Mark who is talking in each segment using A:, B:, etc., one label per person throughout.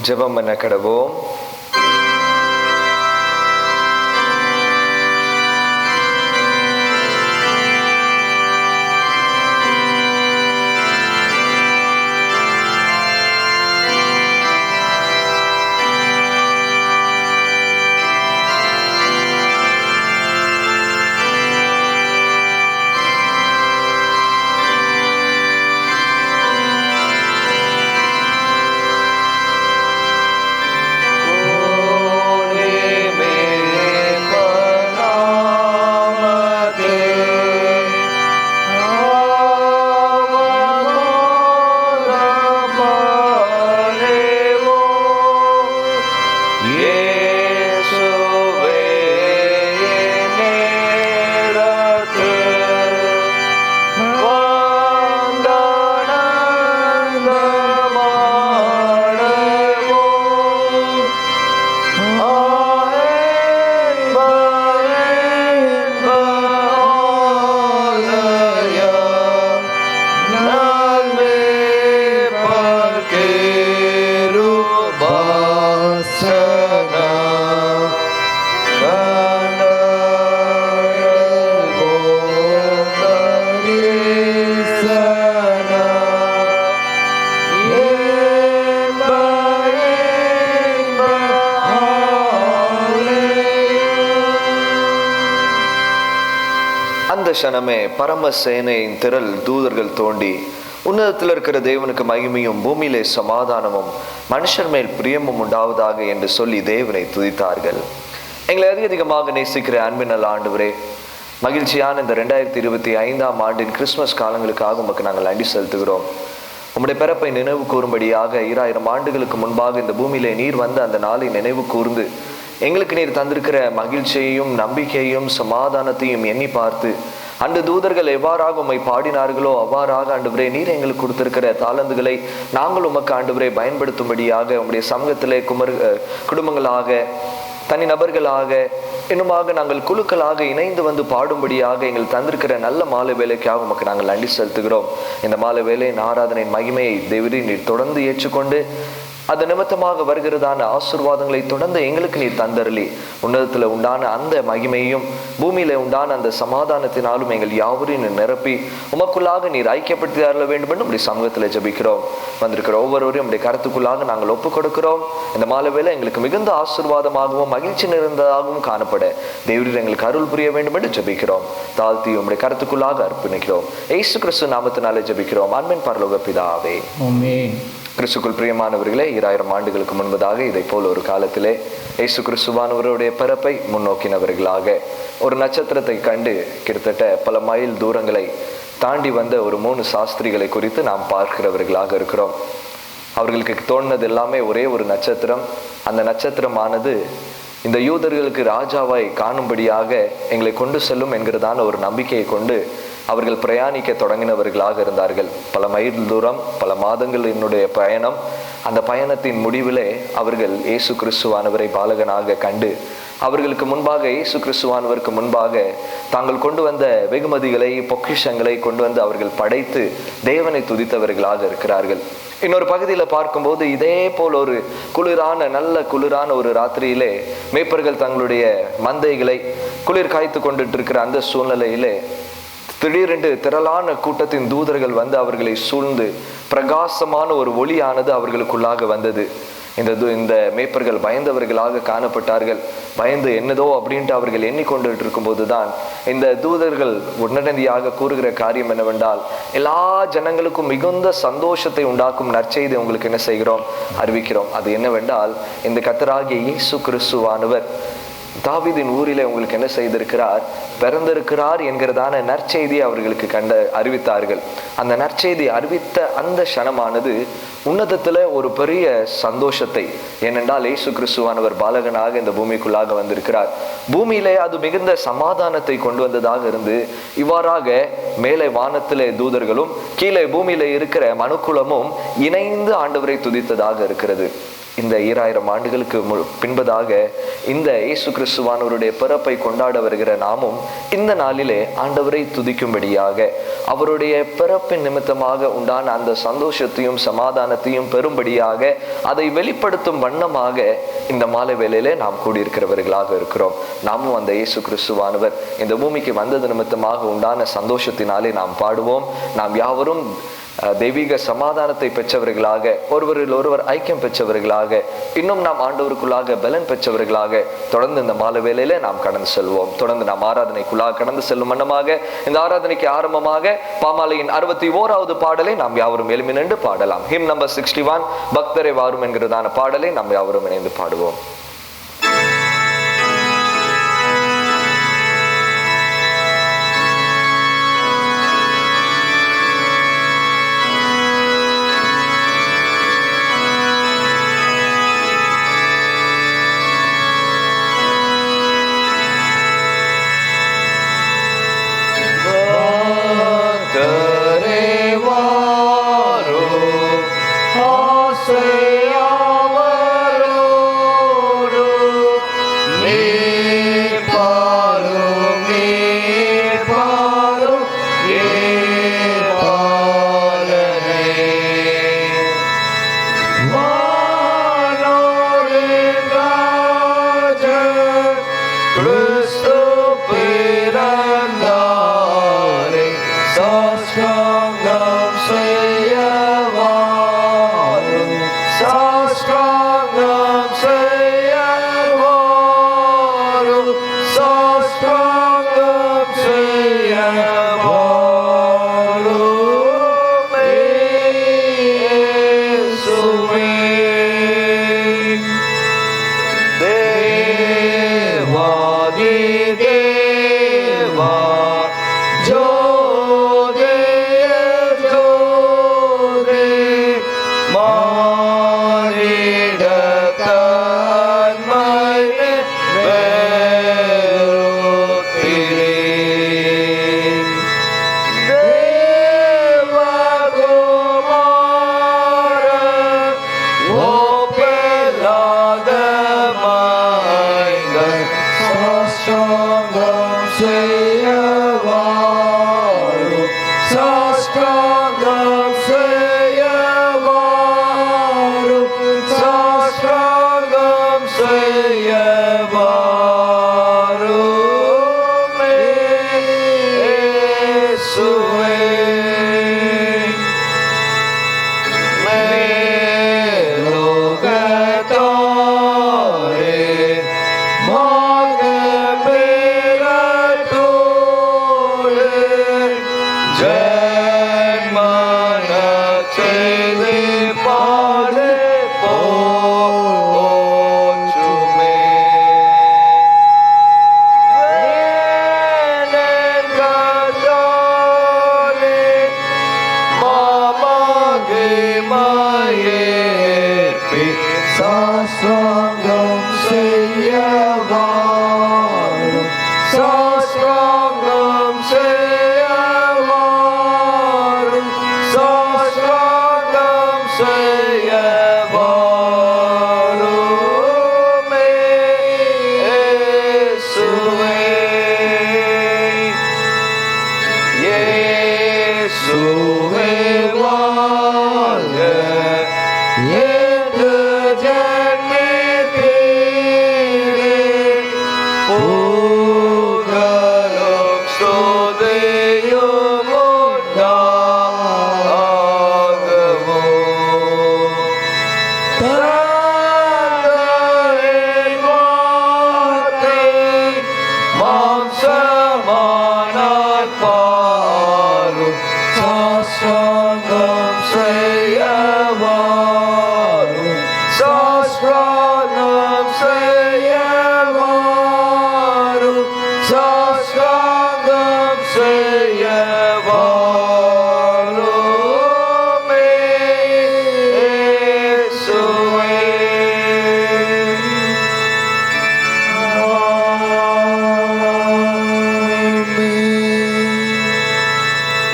A: ஜெபம் பண்ண கடவோம். அந்த க்ஷணமே பரமசேனையின் திரள் தூதர்கள் தோண்டி, உன்னதத்தில் இருக்கிற தேவனுக்கு மகிமையும் பூமியிலே சமாதானமும் மனுஷர் மேல் பிரியமும் உண்டாவதாக என்று சொல்லி தேவனை துதித்தார்கள். எங்களை அதிகமாக நேசிக்கிற அன்பின் நல்ல ஆண்டவரே, மகிழ்ச்சியான இந்த 2025ஆம் ஆண்டின் கிறிஸ்துமஸ் காலங்களுக்காக உமக்கு நாங்கள் நன்றி செலுத்துகிறோம். உம்முடைய பிறப்பை நினைவு கூறும்படியாக 2000 ஆண்டுகளுக்கு முன்பாக இந்த பூமியிலே நீர் வந்த அந்த நாளை நினைவு கூர்ந்து எங்களுக்கு நீர் தந்திருக்கிற மகிழ்ச்சியையும் நம்பிக்கையையும் சமாதானத்தையும் எண்ணி பார்த்து, அந்த தூதர்கள் எவ்வாறாக உம்மை பாடினார்களோ அவ்வாறாக ஆண்டவரே நீர் எங்களுக்கு கொடுத்திருக்கிற தாளந்துகளை நாங்கள் உமக்கு ஆண்டவரே பயன்படுத்தும்படியாக உம்முடைய சமூகத்திலே குடும்பங்களாக, தனி நபர்களாக, இன்னுமாக நாங்கள் குழுக்களாக இணைந்து வந்து பாடும்படியாக எங்கள் தந்திருக்கிற நல்ல மாலை வேலைக்காக உமக்கு நாங்கள் நன்றி செலுத்துகிறோம். இந்த மாலை வேலையின் ஆராதனையின் மகிமையை தேவரீ நீர் தொடர்ந்து ஏற்றுக்கொண்டு அது நிமித்தமாக வருகிறதான ஆசீர்வாதங்களை தொடர்ந்து எங்களுக்கு நீர் தந்தரலி, உன்னதத்தில் உண்டான அந்த மகிமையும் பூமியில உண்டான அந்த சமாதானத்தினாலும் எங்கள் யாவரையும் நிரப்பி உமக்குள்ளாக நீர் ஐக்கியப்படுத்தி தர வேண்டும் என்று நம்முடைய சமூகத்தில் ஜெபிக்கிறோம். வந்திருக்கிற ஒவ்வொருவரையும் நம்முடைய கருத்துக்குள்ளாக நாங்கள் ஒப்புக் கொடுக்கிறோம். இந்த மாலை வேளை எங்களுக்கு மிகுந்த ஆசீர்வாதமாகவும் மகிழ்ச்சி நிறைந்ததாகவும் காணப்பட தேவரீர் எங்களுக்கு அருள் புரிய வேண்டும் என்று ஜெபிக்கிறோம். தாழ்த்தி உம்முடைய கருத்துக்குள்ளாக அர்ப்பணிக்கிறோம். இயேசு கிறிஸ்து நாமத்தினாலே ஜெபிக்கிறோம். அன்பின் பரலோக பிதாவே, ஆமென். கிறிஸ்துக்குள் பிரியமானவர்களே, 2000 ஆண்டுகளுக்கு முன்பதாக இதை போல் ஒரு காலத்திலே இயேசு கிறிஸ்துவானவருடைய பிறப்பை முன்னோக்கினவர்களாக ஒரு நட்சத்திரத்தை கண்டு கிட்டத்தட்ட பல மைல் தூரங்களை தாண்டி வந்த ஒரு 3 சாஸ்திரிகளை குறித்து நாம் பார்க்கிறவர்களாக இருக்கிறோம். அவர்களுக்கு தோணுனது எல்லாமே ஒரே ஒரு நட்சத்திரம். அந்த நட்சத்திரமானது இந்த யூதர்களுக்கு ராஜாவை காணும்படியாக எங்களை கொண்டு செல்லும் என்கிறதான ஒரு நம்பிக்கையை கொண்டு அவர்கள் பிரயாணிக்க தொடங்கினவர்களாக இருந்தார்கள். பல மைல் தூரம், பல மாதங்கள் என்னுடைய பயணம். அந்த பயணத்தின் முடிவிலே அவர்கள் இயேசு கிறிஸ்துவானவரை பாலகனாக கண்டு அவர்களுக்கு முன்பாக, இயேசு கிறிஸ்துவானவருக்கு முன்பாக தாங்கள் கொண்டு வந்த வெகுமதிகளை, பொக்கிஷங்களை கொண்டு வந்து அவர்கள் படைத்து தேவனை துதித்தவர்களாக இருக்கிறார்கள். இன்னொரு பகுதியில் பார்க்கும்போது இதே போல் ஒரு நல்ல குளிரான ஒரு ராத்திரியிலே மேய்ப்பர்கள் தங்களுடைய மந்தைகளை குளிர் காய்த்து கொண்டுட்டு இருக்கிற அந்த சூழ்நிலையிலே திடீரென்று திரளான கூட்டத்தின் தூதர்கள் வந்து அவர்களை சூழ்ந்து பிரகாசமான ஒரு ஒளியானது அவர்களுக்குள்ளாக வந்தது. இந்த மேய்ப்பர்கள் பயந்தவர்களாக காணப்பட்டார்கள். பயந்து என்னதோ அப்படின்ட்டு அவர்கள் எண்ணிக்கொண்டு இருக்கும்போது தான் இந்த தூதர்கள் உடனடியாக கூறுகிற காரியம் என்னவென்றால், எல்லா ஜனங்களுக்கும் மிகுந்த சந்தோஷத்தை உண்டாக்கும் நற்செய்தி உங்களுக்கு என்ன செய்கிறோம், அறிவிக்கிறோம். அது என்னவென்றால், இந்த கர்த்தராகிய இயேசு கிறிஸ்துவானவர் தாவீதின் ஊரிலே உங்களுக்கு என்ன செய்திருக்கிறார், பிறந்திருக்கிறார் என்கிறதான நற்செய்தியை அவர்களுக்கு அறிவித்தார்கள். அந்த நற்செய்தி அறிவித்த அந்த க்ஷணமானது உன்னதத்துல ஒரு பெரிய சந்தோஷத்தை, ஏனென்றால் இயேசு கிறிஸ்துவானவர் பாலகனாக இந்த பூமிக்குள்ளாக வந்திருக்கிறார். பூமியிலே அது மிகுந்த சமாதானத்தை கொண்டு வந்ததாக இருந்து, இவ்வாறாக மேலே வானத்திலே தூதர்களும் கீழே பூமியில இருக்கிற மனுக்குலமும் இணைந்து ஆண்டவரை துதித்ததாக இருக்கிறது. இந்த 2000 ஆண்டுகளுக்கு பின்பதாக இந்த இயேசு கிறிஸ்துவானவருடைய பிறப்பை கொண்டாட வருகிற நாமும் இந்த நாளிலே ஆண்டவரை துதிக்கும்படியாக, அவருடைய பிறப்பின் நிமித்தமாக உண்டான அந்த சந்தோஷத்தையும் சமாதானத்தையும் பெறும்படியாக, அதை வெளிப்படுத்தும் வண்ணமாக இந்த மாலை வேளையிலே நாம் கூடியிருக்கிறவர்களாக இருக்கிறோம். நாமும் அந்த இயேசு கிறிஸ்துவானவர் இந்த பூமிக்கு வந்தது நிமித்தமாக உண்டான சந்தோஷத்தினாலே நாம் பாடுவோம். நாம் யாவரும் தெய்வீக சமாதானத்தை பெற்றவர்களாக, ஒருவரில் ஒருவர் ஐக்கியம் பெற்றவர்களாக, இன்னும் நாம் ஆண்டவருக்குள்ளாக பலன் பெற்றவர்களாக தொடர்ந்து இந்த மாலை வேளையில நாம் கடந்து செல்வோம். தொடர்ந்து நாம் ஆராதனைக்குள்ளாக கடந்து செல்லும் வண்ணமாக இந்த ஆராதனைக்கு ஆரம்பமாக பாமாலையின் 61வது பாடலை நாம் யாவரும் எழுமி நின்று பாடலாம். ஹிம் நம்பர் 61, பக்தரை வாரும் என்கிறதான பாடலை நாம் யாவரும் இணைந்து பாடுவோம்.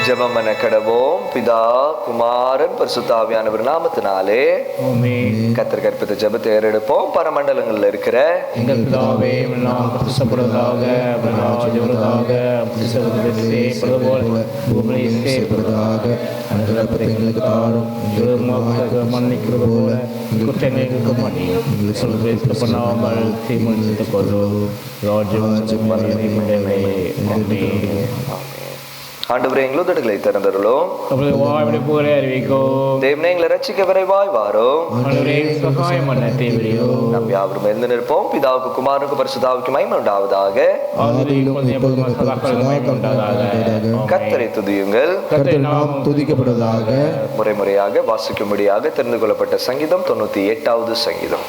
B: ஜெபம் பண்ண கடவோம். பிதாவே
A: குமாரன் பரிசுத்த ஆவியானவர் நாமத்தினாலே கர்த்தர் கற்பித்த ஜெபத்தை ஏறெடுப்போம். பரமண்டலங்கள்ல இருக்கிற
B: எங்கள் பிதாவே, நாம் பரிசுத்தப்படுவதாக, எங்களுக்கு தாரும், மன்னிக்கிறது போல குற்றங்களுக்கு மன்னியும், பண்ணாமல் தீர்மானித்துக் கொள்ளும்.
A: ஆண்டவரே, எங்கள் உதடுகளை திறந்தருளும். தேவனே, எங்களை ரட்சிக்க விரைவாய் வாரும். நம் யாவரும் எழுந்து நிற்போம். பிதாவுக்கு, குமாரனுக்கு, பரிசுத்தாவிக்கு மகிமை உண்டாவதாக. கர்த்தரை துதியுங்கள்.
B: துதிக்கப்படுவதாக.
A: முறை முறையாக வாசிக்கும்படியாக தெரிந்து கொள்ளப்பட்ட சங்கீதம் 98வது சங்கீதம்.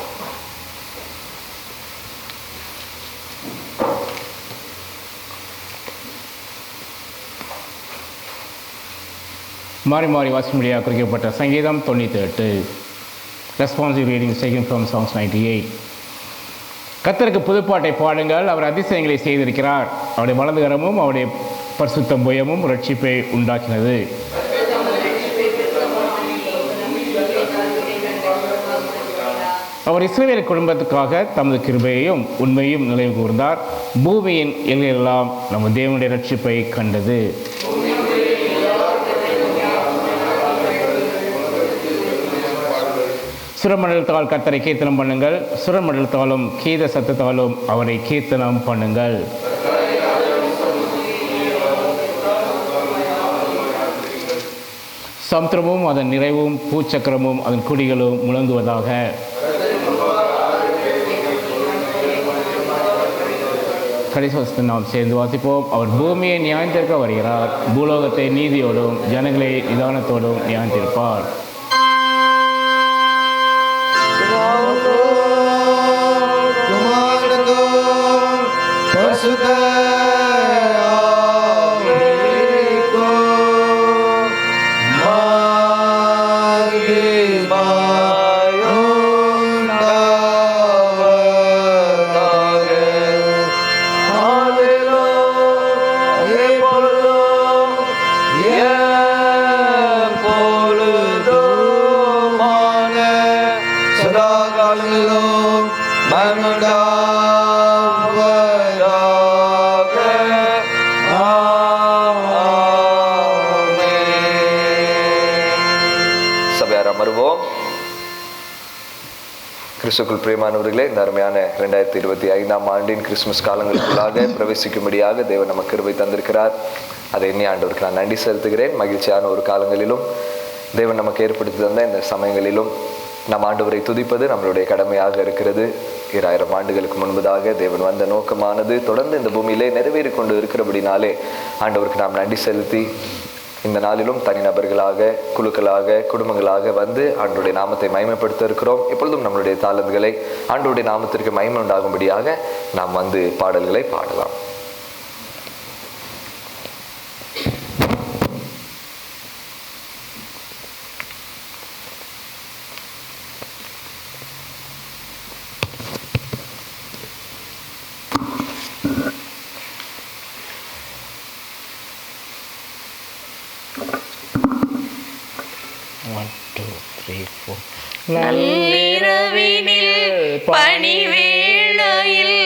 B: மாறி மாறி வாசிக்கும்படியாக குறிக்கப்பட்ட சங்கீதம் 98. Responsive reading taken from songs 98. கர்த்தருக்கு புதுப்பாட்டை பாடுங்கள், அவர் அதிசயங்களை செய்திருக்கிறார். அவருடைய வலதுகரமும் அவருடைய பரிசுத்த புயமும் ரட்சிப்பை உண்டாக்கினது. அவர் இஸ்ரவேல் குடும்பத்துக்காக தமது கிருபையையும் உண்மையும் நினைவு கூர்ந்தார். பூமியின் எல்லையெல்லாம் நம்ம தேவனுடைய ரட்சிப்பை கண்டது. சுரமண்டலத்தால் கர்த்தரை கீர்த்தனம் பண்ணுங்கள், சுரமண்டலத்தாலும் கீத சத்தத்தாலும் அவரை கீர்த்தனம் பண்ணுங்கள். சமுத்திரமும் அதன் நிறைவும் பூச்சக்கரமும் அதன் குடிகளும் முழங்குவதாக. கடைசி நாம் சேர்ந்து வாசிப்போம். அவர் பூமியை நியாயத்திற்க வருகிறார், பூலோகத்தை நீதியோடும் ஜனங்களை நிதானத்தோடும் நியாயத்திருப்பார்.
A: கிறிஸ்துக்குள் பிரியமானவர்களே, இந்த அருமையான 2025ஆம் ஆண்டின் கிறிஸ்துமஸ் காலங்களுக்குள்ளாக பிரவேசிக்கும்படியாக தேவன் நமக்கு கிருபை தந்திருக்கிறார். அதை எண்ணி ஆண்டவருக்கு நான் நன்றி செலுத்துகிறேன். மகிழ்ச்சியான ஒரு காலங்களிலும் தேவன் நமக்கு ஏற்படுத்தி தந்த இந்த சமயங்களிலும் நம் ஆண்டவரை துதிப்பது நம்மளுடைய கடமையாக இருக்கிறது. 2000 ஆண்டுகளுக்கு முன்பதாக தேவன் வந்த நோக்கமானது தொடர்ந்து இந்த பூமியிலே நிறைவேறி கொண்டு இருக்கிறபடினாலே ஆண்டவருக்கு நாம் நன்றி செலுத்தி இந்த நாளிலும் தனிநபர்களாக, குழுக்களாக, குடும்பங்களாக வந்து ஆண்டவருடைய நாமத்தை மகிமைப்படுத்த இருக்கிறோம். எப்பொழுதும் நம்மளுடைய தாளந்துகளை ஆண்டவருடைய நாமத்திற்கு மகிமை உண்டாகும்படியாக நாம் வந்து பாடல்களை பாடலாம்.
C: நள்ளிரவினில் பணிவேளையில்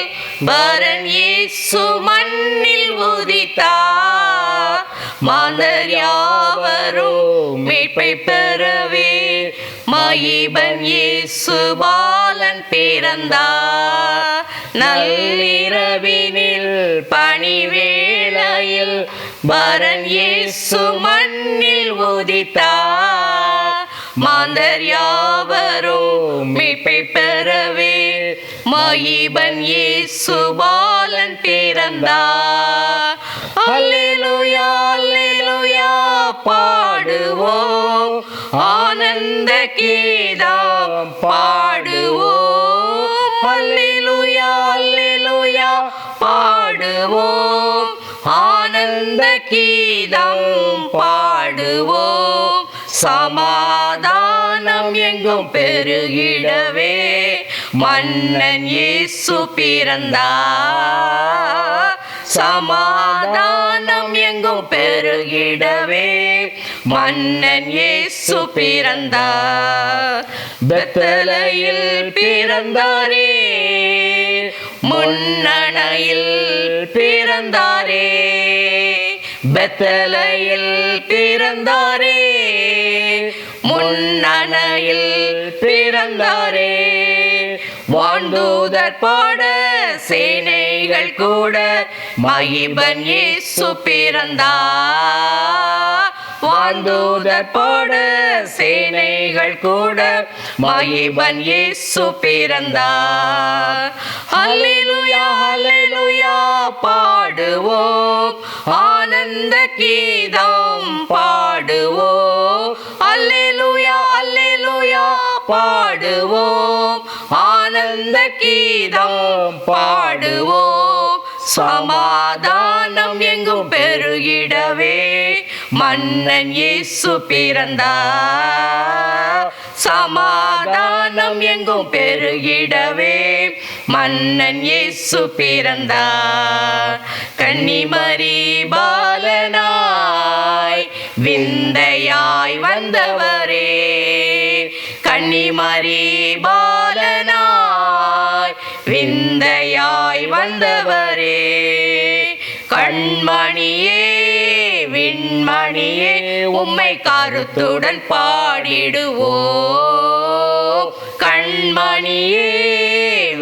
C: பரன் இயேசு மண்ணில் உதித்தார். மாந்தர் யாவரும் மீட்பை பெறவே மகிபன் இயேசு பாலன் பிறந்தார். நள்ளிரவினில் பணிவேளையில் பரன் இயேசு மண்ணில் உதித்தார். மாந்தர் யாவரும் மீட்பை பெறவே மகிபன் இயேசு பாலன் பிறந்தார். அல்லேலூயா அல்லேலூயா பாடுவோம், ஆனந்த கீதம் பாடுவோம். அல்லேலூயா அல்லேலூயா பாடுவோம், ஆனந்த கீதம் பாடுவோம். சமாதானம் எங்கும் பெருகிடவே மன்னன் இயேசு பிறந்தார். சமாதானம் எங்கும் பெருகிடவே மன்னன் இயேசு பிறந்தார். பெத்தலையில் பிறந்தாரே, முன்னணையில் பிறந்தாரே, பெத்தலையில் பிறந்தாரே, முன்னணையில் பிறந்தாரே. வான்தூதர் பாட சேனைகள் கூட மகிபன் இயேசு பிறந்தார். வான்தூதர் பாட சேனைகள் கூட மகிபன் இயேசு பிறந்தார். அல்லேலூயா அல்லேலூயா பாடுவோம், ஆனந்த கீதம் பாடுவோம். அல்லேலூயா அல்லேலூயா பாடுவோம், ஆனந்த கீதம் பாடுவோம். சமாதானம் எங்கும் பெருகிடவே மன்னன் இயேசு பிறந்தார். சமாதானம் எங்கும் பெருகிடவே மன்னன் இயேசு பிறந்தார். கன்னிமரி பாலனாய் விந்தையாய் வந்தவரே, கன்னிமரி பாலனாய் விந்தையாய் வந்தவரே. கண்மணியே விண்மணியே உம்மை கருத்துடன் பாடிடுவோம். கண்மணியே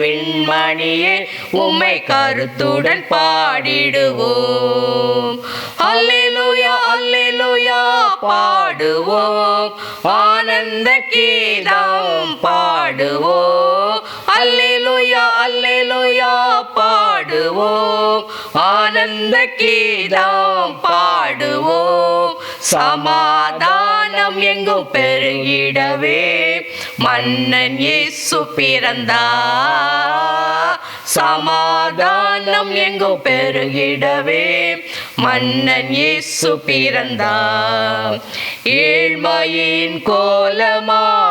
C: விண்மணியே உம்மை கருத்துடன் பாடிடுவோம். அல்லேலூயா அல்லேலூயா பாடுவோம், ஆனந்த கீதம் பாடுவோம். அல்லேலூயா அல்லேலூயா பாடுவோம், ஆனந்த கீதம் பாடுவோம். சமாதானம் எங்கும் பெருகிடவே மன்னன் இயேசு பிறந்தார். சமாதானம் எங்கும் பெருகிடவே மன்னன் இயேசு பிறந்தார். ஏழ்மையின் கோலமாய்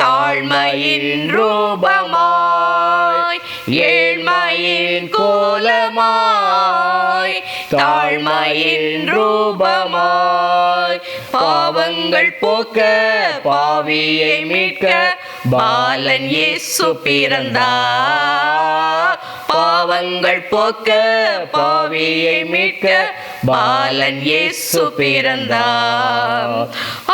C: தாழ்மையின் ரூபமாய், ஏழ்மையின் கோலமாய் தாழ்மையின் ரூபமாய், பாவங்கள் போக்க பாவியை மீட்க பாலன் இயேசு பிறந்தார். பாவங்கள் போக்க பாவியை மீட்க பாலன் இயேசு பிறந்தார்.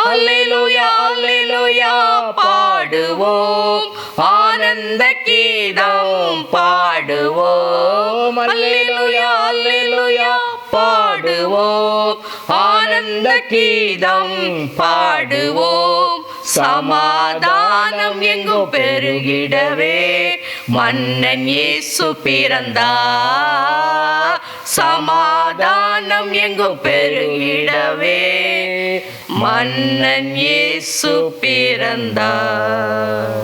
C: அல்லேலூயா அல்லேலூயா பாடுவோம், ஆனந்த கீதம் பாடுவோம். அல்லேலூயா அல்லேலூயா பாடுவோம், ஆனந்த கீதம் பாடுவோம். சமாதானம் எங்கும் பெருகிடவே மன்னன் இயேசு பிறந்தார். சமாதானம் எங்கும் பெருகிடவே மன்னன் இயேசு பிறந்தார்.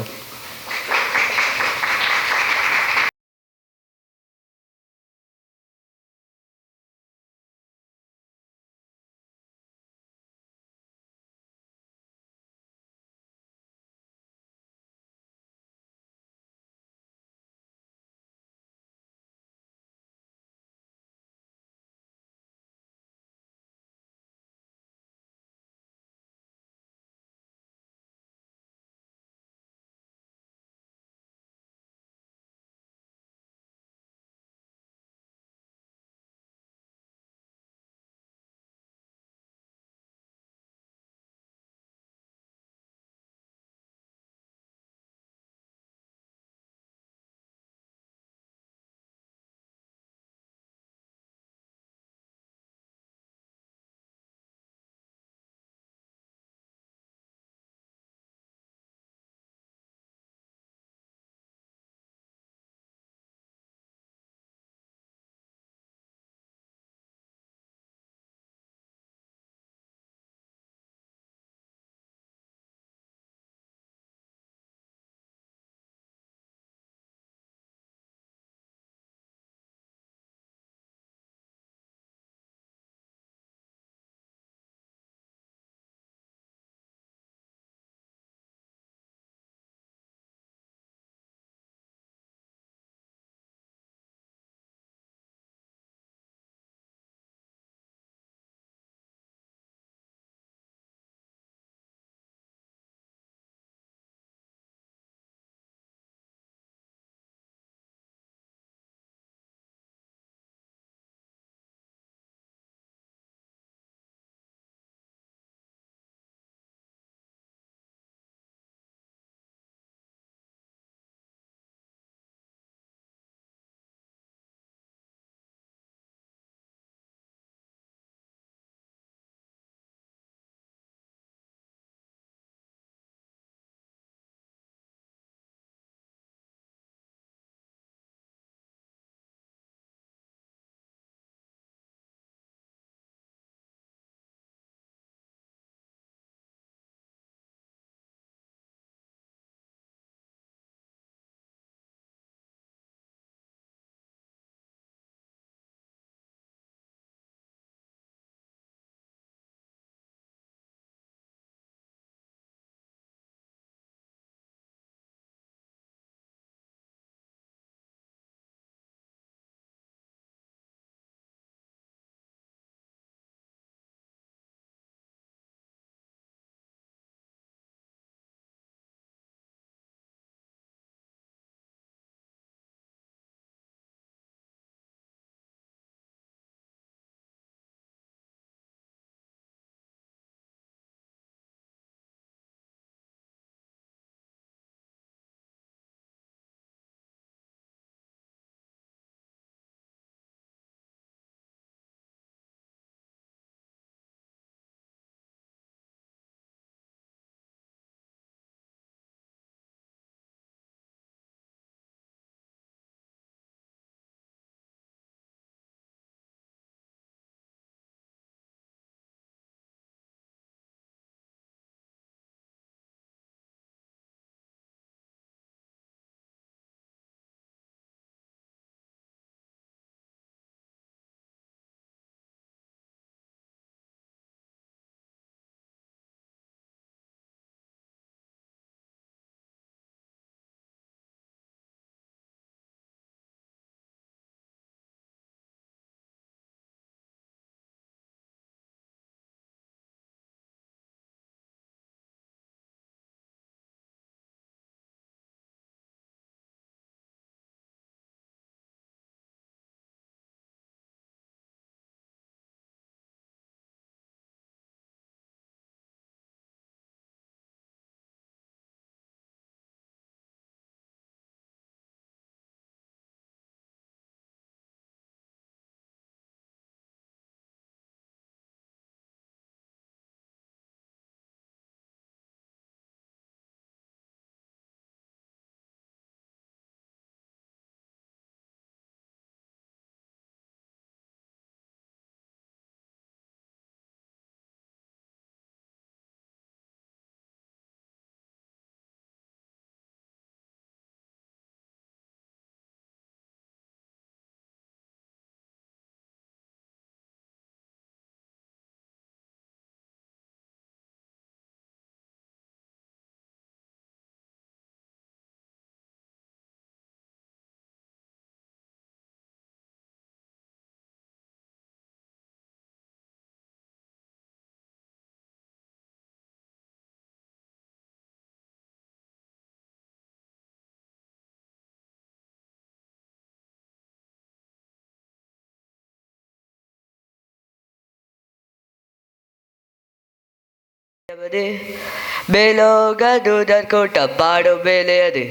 D: மேலோக தூதர் கூட்டம் பாடும் வேலையது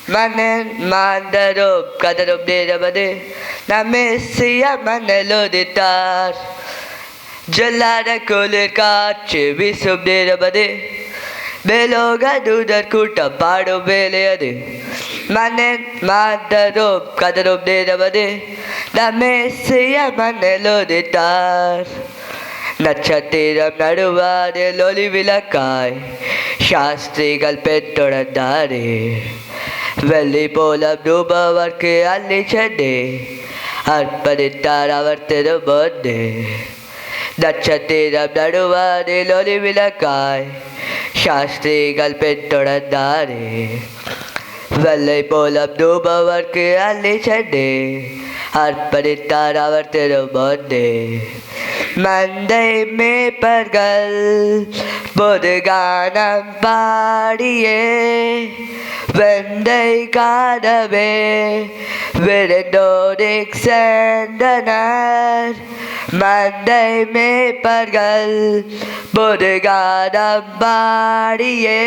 D: மன்னன் மாந்தரும் கதரும் நேரமது நம் மெஸ்ஸியா மன்னல் உதித்தார் ஜல்லாத குளிர் காற்று வீசும் நேரமது மேலோக தூதர் கூட்டம் பாடும் வேலையது மன்னன் மாந்தரும் கதரும் நேரமது நம் மெஸ்ஸியா மன்னல் உதித்தார் நட்சத்திரம் நடுவாரில் ஒளி விளக்காய் சாஸ்திரிகள் பெற்றொடர்ந்தாரே வெள்ளி போலம் ரூபவர்க்கு அள்ளி சென்று அர்ப்பணித்தார் அவர் திருமுன்பு நட்சத்திரம் நடுவாரில் ஒளி விளக்காய் சாஸ்திரிகள் பெற்றொடர்ந்தாரே வெள்ளை போலம் ரூபவர்க்கு அள்ளி சென்று அர்ப்பணித்தார் அவர் திருமுன்பு மந்தை மேய்ப்பர்கள் பொதுகானம் பாடியே வெந்தை காணவே விருந்தோடு சென்றனர் மந்தை மேய்ப்பர்கள் பொதுகானம் பாடியே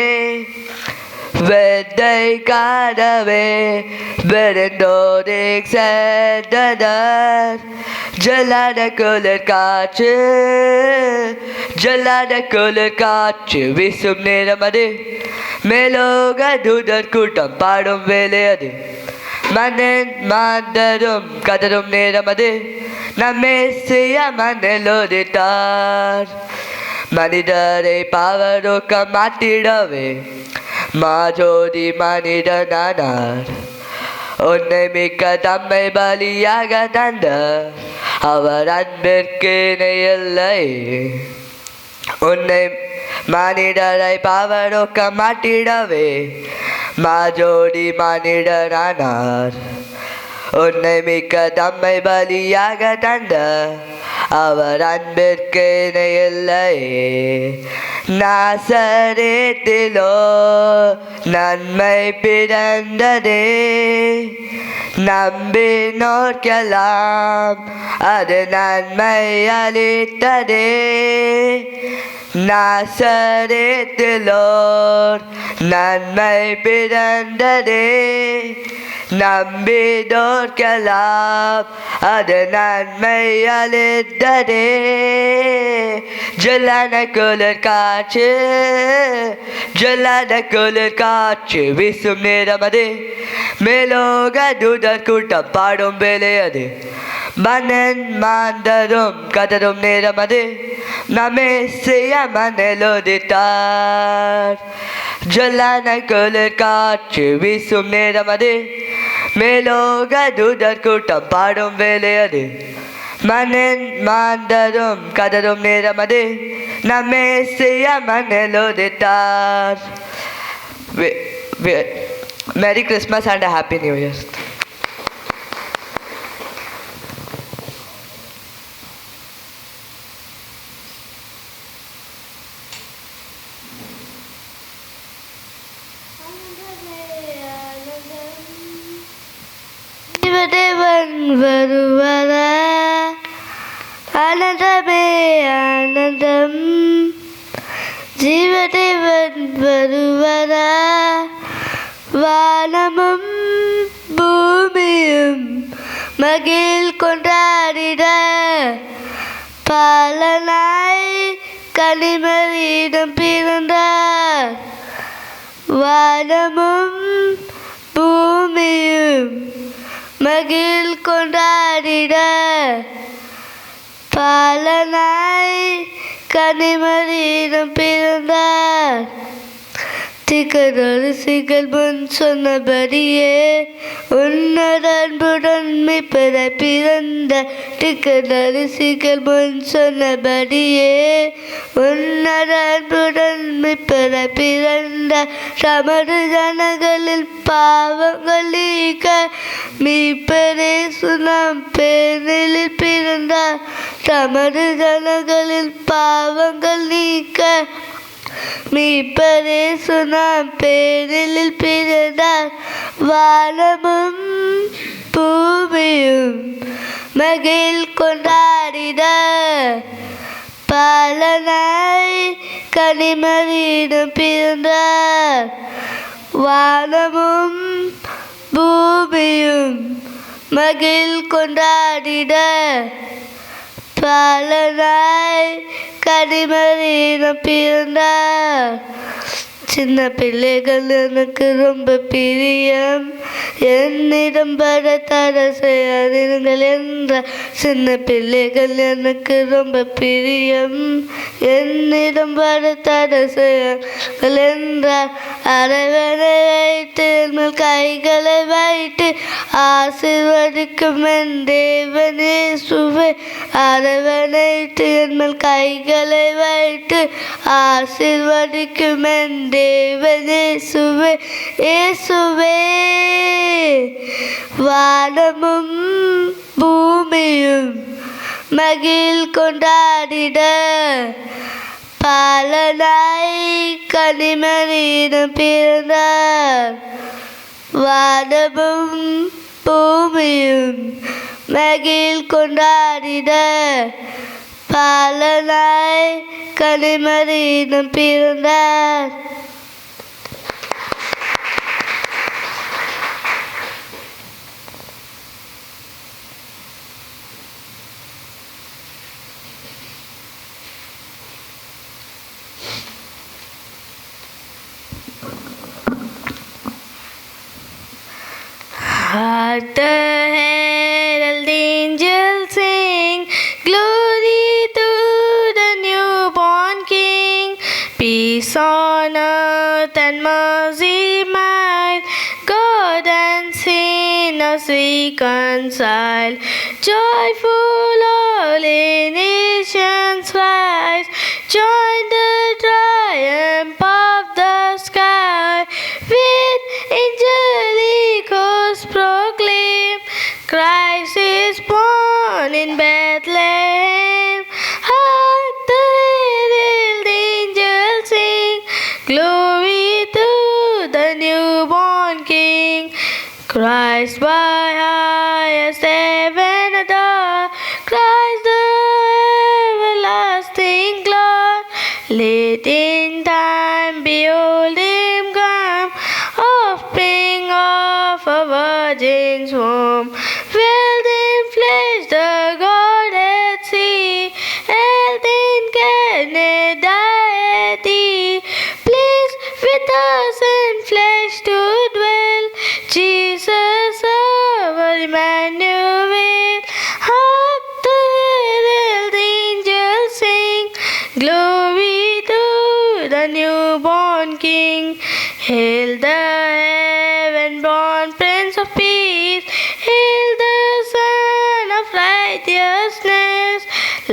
D: வெந்தை காணவே விருந்தோடு சென்றனர் ஜல்லாத குளிர் காற்று ஜல்லாத குளிர் காற்று வீசும் நேரம் அது மேலோக தூதர் கூட்டம் பாடும் வேலை அது மன்னன் மாந்தரும் கதரும் நேரம் அது நம் மெஸ்ஸியா மன்னல் உதித்தார் மனிதரை பாவரோக்க மாட்டிடவே மாஜோதி மனிதனானார் உன்னை மிக்க தம்மை பலியாக தந்த அவர் அன்பிற்கு இணையில்லை உன்னை மனிதரை பாவரோக்க மாட்டிடவே மாஜோடி மனிதனானார் உன்னை மிக்க தம்மை பலியாக தந்த அவர் அன்பிற்கு இணையில்லை நாசரேத்திலோ நன்மை பிறந்ததே நம்பினோர்க்கெல்லாம் அது நன்மை அளித்ததே நாசரேத்திலோர் நன்மை பிறந்ததே நம்பினோர்க்கெல்லாம் அது நன்மை அளித்ததே ஜல்லாத குளிர் காற்று ஜல்லாத குளிர் காற்று வீசும் நேரம் அது மேலோக தூதர் கூட்டம் பாடும் வேலை அது மன்னன் மாந்தரும் கதரும் நேரம் அது நம் மெஸ்ஸியா மன்னல் உதித்தார் ஜல்லாத குளிர் காற்று வீசும் நேரம் அது மேலோக தூதர் கூட்டம் பாடும் வேலை அது மன்னன் மாந்தரும் கதரும் நேரம் அது நம் Messiah மன்னல் உதித்தார். Merry Christmas and a Happy New Year.
E: தேவன் வருவரா ஆனந்தமே ஆனந்தம் ஜீவதேவன் வருவரா வானமும் பூமியும் மகிழ் கொண்டாடிட பாலனாய் கனிமரியிடம் பிறந்தார் வானமும் பூமியும் மகிழ் கொண்டாடிட பாலனாய் கனிமரியிடம் பிறந்தார் திகழரசிகள் முன் சொன்னபடியே உன்னத அன்புடன் மீட்பர பிறந்த திகழரசிகள் முன் சொன்னபடியே உன்னத அன்புடன் மீட்பர பிறந்த தமது ஜனங்களில் பாவங்கள் நீக்க மீட்பரே சுனம் பேரில் பிறந்தார் தமது ஜனங்களில் பாவங்கள் நீக்க மீட்பரே சுனம் பேரில் பிறந்தார் வானமும் பூமியும் மகிழ் கொண்டாடிட பாலனாய் கனிமறியிடம் பிறந்தார். வானமும் பூமியும் மகிழ் கொண்டாடிட பாலனாய் கனிமறியிடம் பிறந்தார். சின்ன பிள்ளைகள் எனக்கு ரொம்ப பிரியம், என்னிடம் பட தடை செய்யாதீர்கள் என்ற. சின்ன பிள்ளைகள் எனக்கு ரொம்ப பிரியம், என்னிடம் பட தடை செய்யாதீர்கள் என்றார். அரவணை வைத்து எங்கள் கைகளை வைத்து ஆசீர்வதிக்கும் என் தேவனே சுவை. அரவணைத்து எங்கள் கைகளை வைத்து ஆசீர்வதிக்கும் என் தேவனே சுவை. இயேசுவே வானமும் பூமியும் மகிழ் கொண்டாடிட பாலனாய் கனிமறியிடம் பிறந்தார். வானமும் பூமியும் மகிழ் கொண்டாடிட பாலனாய் கனிமறியிடம் பிறந்தார்.
C: Hark the herald angels sing, glory to the newborn King. Peace on earth and mercy mild, God and sinners reconciled. Joyful all nations rise, join the triumph of the sky. With angelic hosts proclaim, Christ is born in Bethlehem. Hark the herald angels sing, glory to the newborn King. Christ by highest heaven adored, Christ the everlasting Lord. Late in time behold Him come, offspring of a virgin's womb. Veiled in flesh the Godhead see, health incarnate deity, pleased with us in flesh to dwell. Jesus our Emmanuel. Hark the herald angels sing, glory to the newborn King. Hail the heaven-born Prince of Peace, hail the Son of righteousness.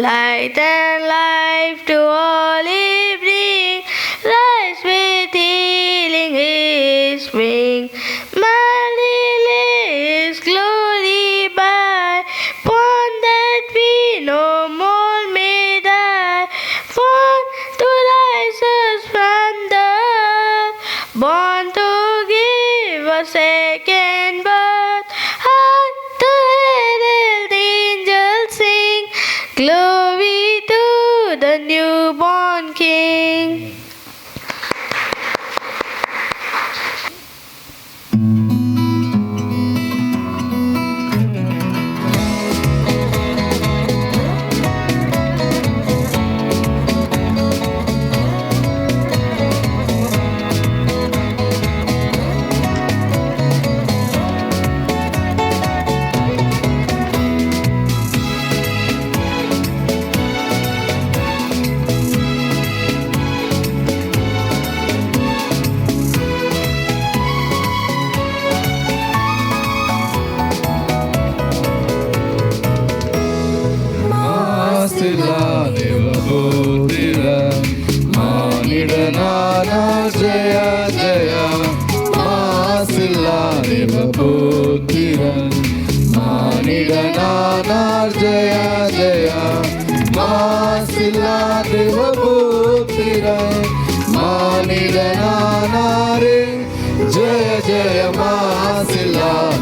C: Light and life to all He brings, rise with healing His wing. Mighty His glory by, born that we no more may die, born to rise us from the earth, born to give a second birth. Hark the herald angels sing, glory to the newborn King.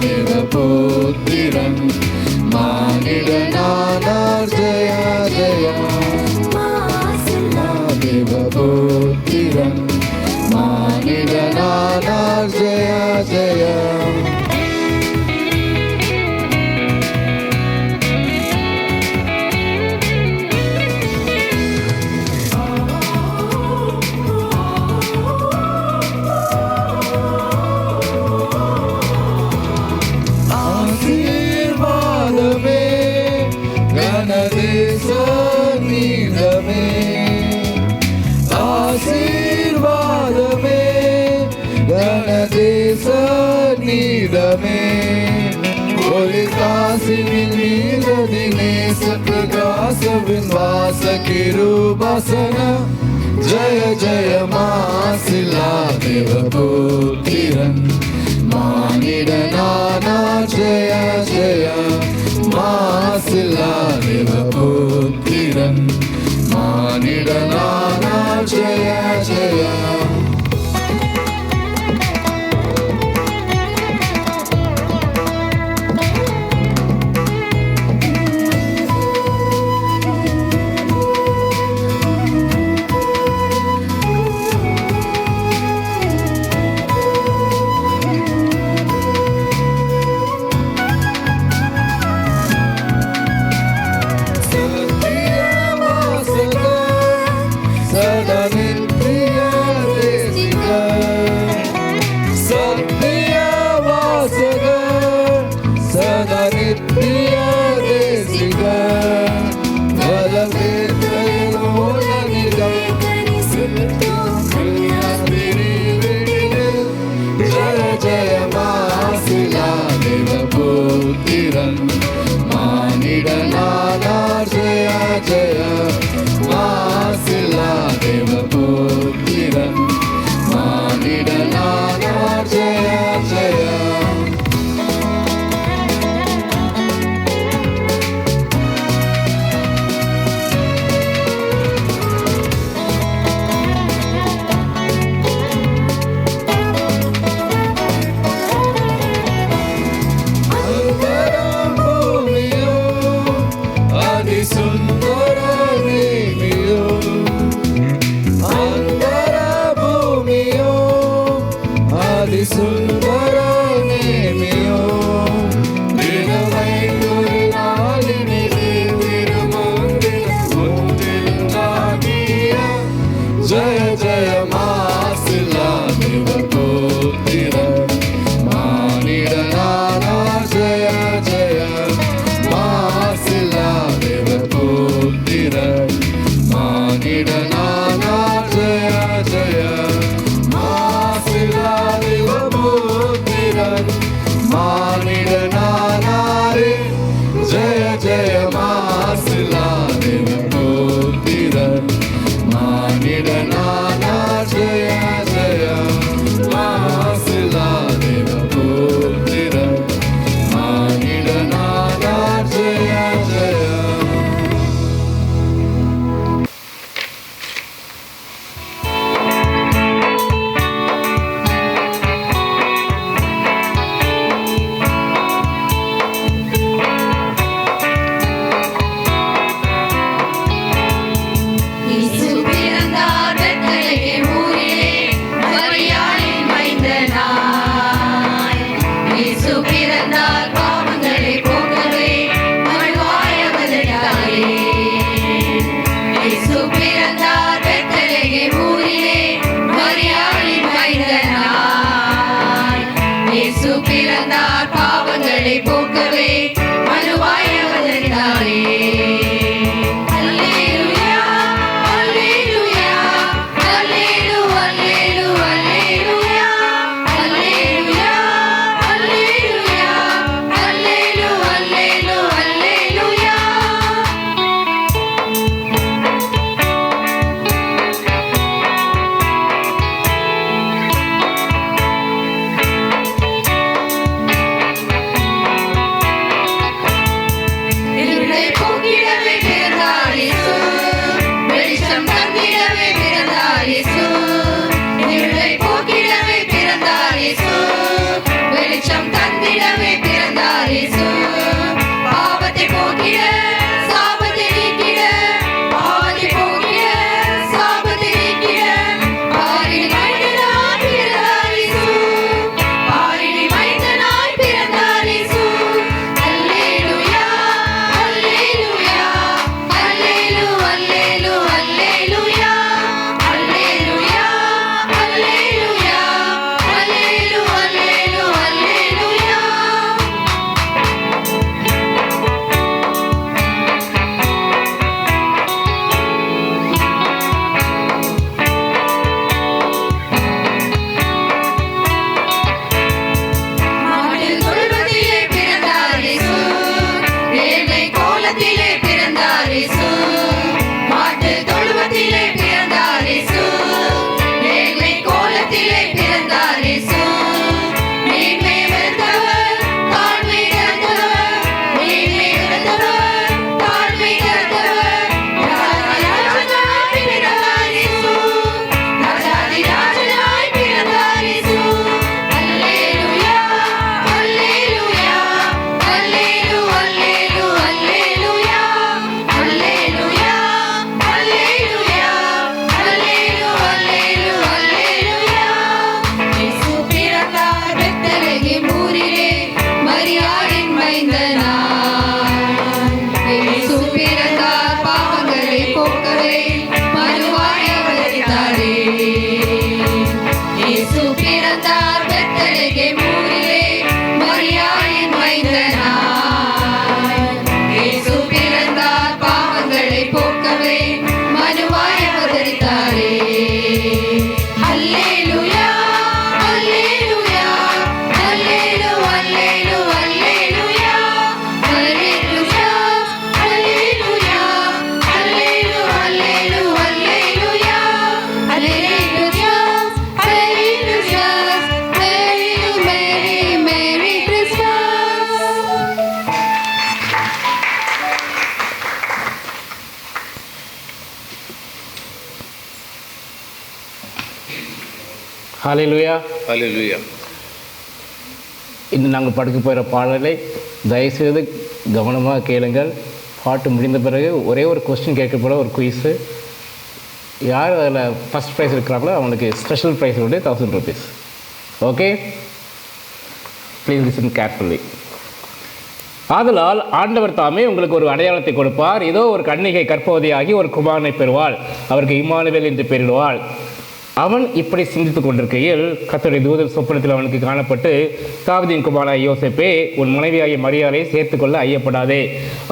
F: Devaputirani புத்திரன் மானிடனானார் ஜெயா ஜெயம். ஆசீர்வாதமே கனதேச நீதமே, ஆசீர்வாதமே கனதேச நீதமே, ஒளி காசினின் நீரதி நேச பிரகாசவின் வாச கிருபாசன ஜய ஜய மாசிலா தேவ புத்திரன் மானிடனானார் ஜய ஜய மாசிலா தேவ புத்திரன் மானிடனானார் ஜய ஜய. மானிடனானார் ஜெய ஜெய மாசிலா தேவ புத்திரன் மானிடனானார் ஜெய ஜெய. ஜய ஜய மாசிலா தேவ புத்திரன் மானிடனானார் ஜய ஜய மாசிலா தேவ புத்திரன் மானிடனானார் ஜய ஜய மாசிலா தேவ புத்திரன் மானிடனானாரே ஜய ஜய மாசிலா தேவ புத்திரன் மானிடனானார் ஜய ஜய மாசிலா தேவ புத்திரன் மானிடனானார் ஜய ஜய.
G: பிறந்தார் பாவங்களை போக்கவே மனுவாய் அவதரித்தாரே. அல்லேலூயா அல்லேலூயா அல்லேலூ அல்லேலூ அல்லேலூயா அல்லேலூயா அல்லேலூயா அல்லேலூ அல்லேலூ அல்லேலூயா.
B: ஹல்லேலூயா.
F: Hallelujah.
B: இன்னும் நாங்கள் படுக்க போகிற பாடலை தயவுசெய்து கவனமாக கேளுங்கள். பாட்டு முடிந்த பிறகு ஒரே ஒரு கொஸ்டின் கேட்கப்பட ஒரு குயிஸு. யார் அதில் ஃபஸ்ட் ப்ரைஸ் இருக்கிறாங்களோ அவங்களுக்கு ஸ்பெஷல் ப்ரைஸ் உண்டு ₹1000. Okay, please listen carefully. ஆதலால் ஆண்டவர் தாமே உங்களுக்கு ஒரு அடையாளத்தை கொடுப்பார். இதோ ஒரு கன்னிகை கர்ப்பவதியாகி ஒரு குமாரனை பெறுவாள், அவருக்கு இம்மானுவேல் என்று பெயரிடுவாள். அவன் இப்படி சிந்தித்துக் கொண்டிருக்கையில் கர்த்தருடைய தூதன் சொப்பனத்தில் அவனுக்கு காணப்பட்டு, தாவீதின் குமாரனாகிய யோசேப்பே, உன் மனைவியாகிய மரியாதை சேர்த்துக்கொள்ள ஐயப்படாதே.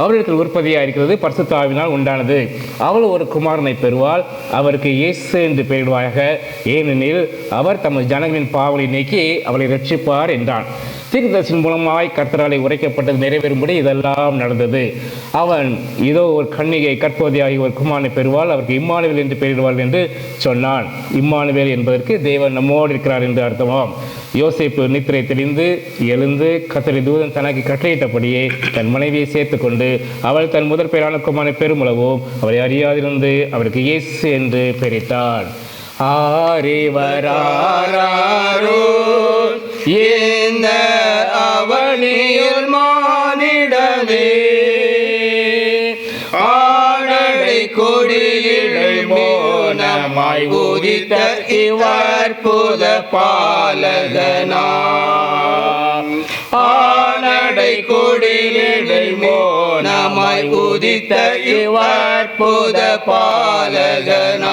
B: அவரிடத்தில் உற்பத்தியாக இருக்கிறது பரிசுத்த ஆவியினால் உண்டானது. அவள் ஒரு குமாரனை பெறுவாள், அவருக்கு இயேசு என்று பெயரிடுவாயாக. ஏனெனில் அவர் தமது ஜனங்களின் பாவங்களை நீக்கி அவளை ரட்சிப்பார் என்றான். தீர்க்கதரிசியின் மூலமாய் கர்த்தராலே உரைக்கப்பட்டது நிறைவேறும்படி இதெல்லாம் நடந்தது. அவன் இதோ ஒரு கன்னிகை கர்ப்பவதியாகி ஒரு குமாரனை பெறுவாள், அவருக்கு இம்மானுவேல் என்று பெயரிடுவாள் என்று சொன்னான். இம்மானுவேல் என்பதற்கு தேவன் நம்மோடு இருக்கிறார் என்று அர்த்தமாம். யோசேப்பு நித்திரை தெளிந்து எழுந்து கர்த்தருடைய தூதன் தனக்கு கட்டளையிட்டபடியே தன் மனைவியை சேர்த்து கொண்டு அவள் தன் முதற் பெயரான குமாரனை பெருமளவும் அவளை அறியாதிருந்து அவருக்கு இயேசு என்று பெயரிட்டாள். ஆரிவராரோ இந்த அவனியில் மானிடவே, ஆடடை கொடியிடை மோனமாய் உதித்த இவர் புத பாலகனாம். ஆனடை கொடியிடை மோனமாய் உதித்த இவர் புத பாலகனாம்.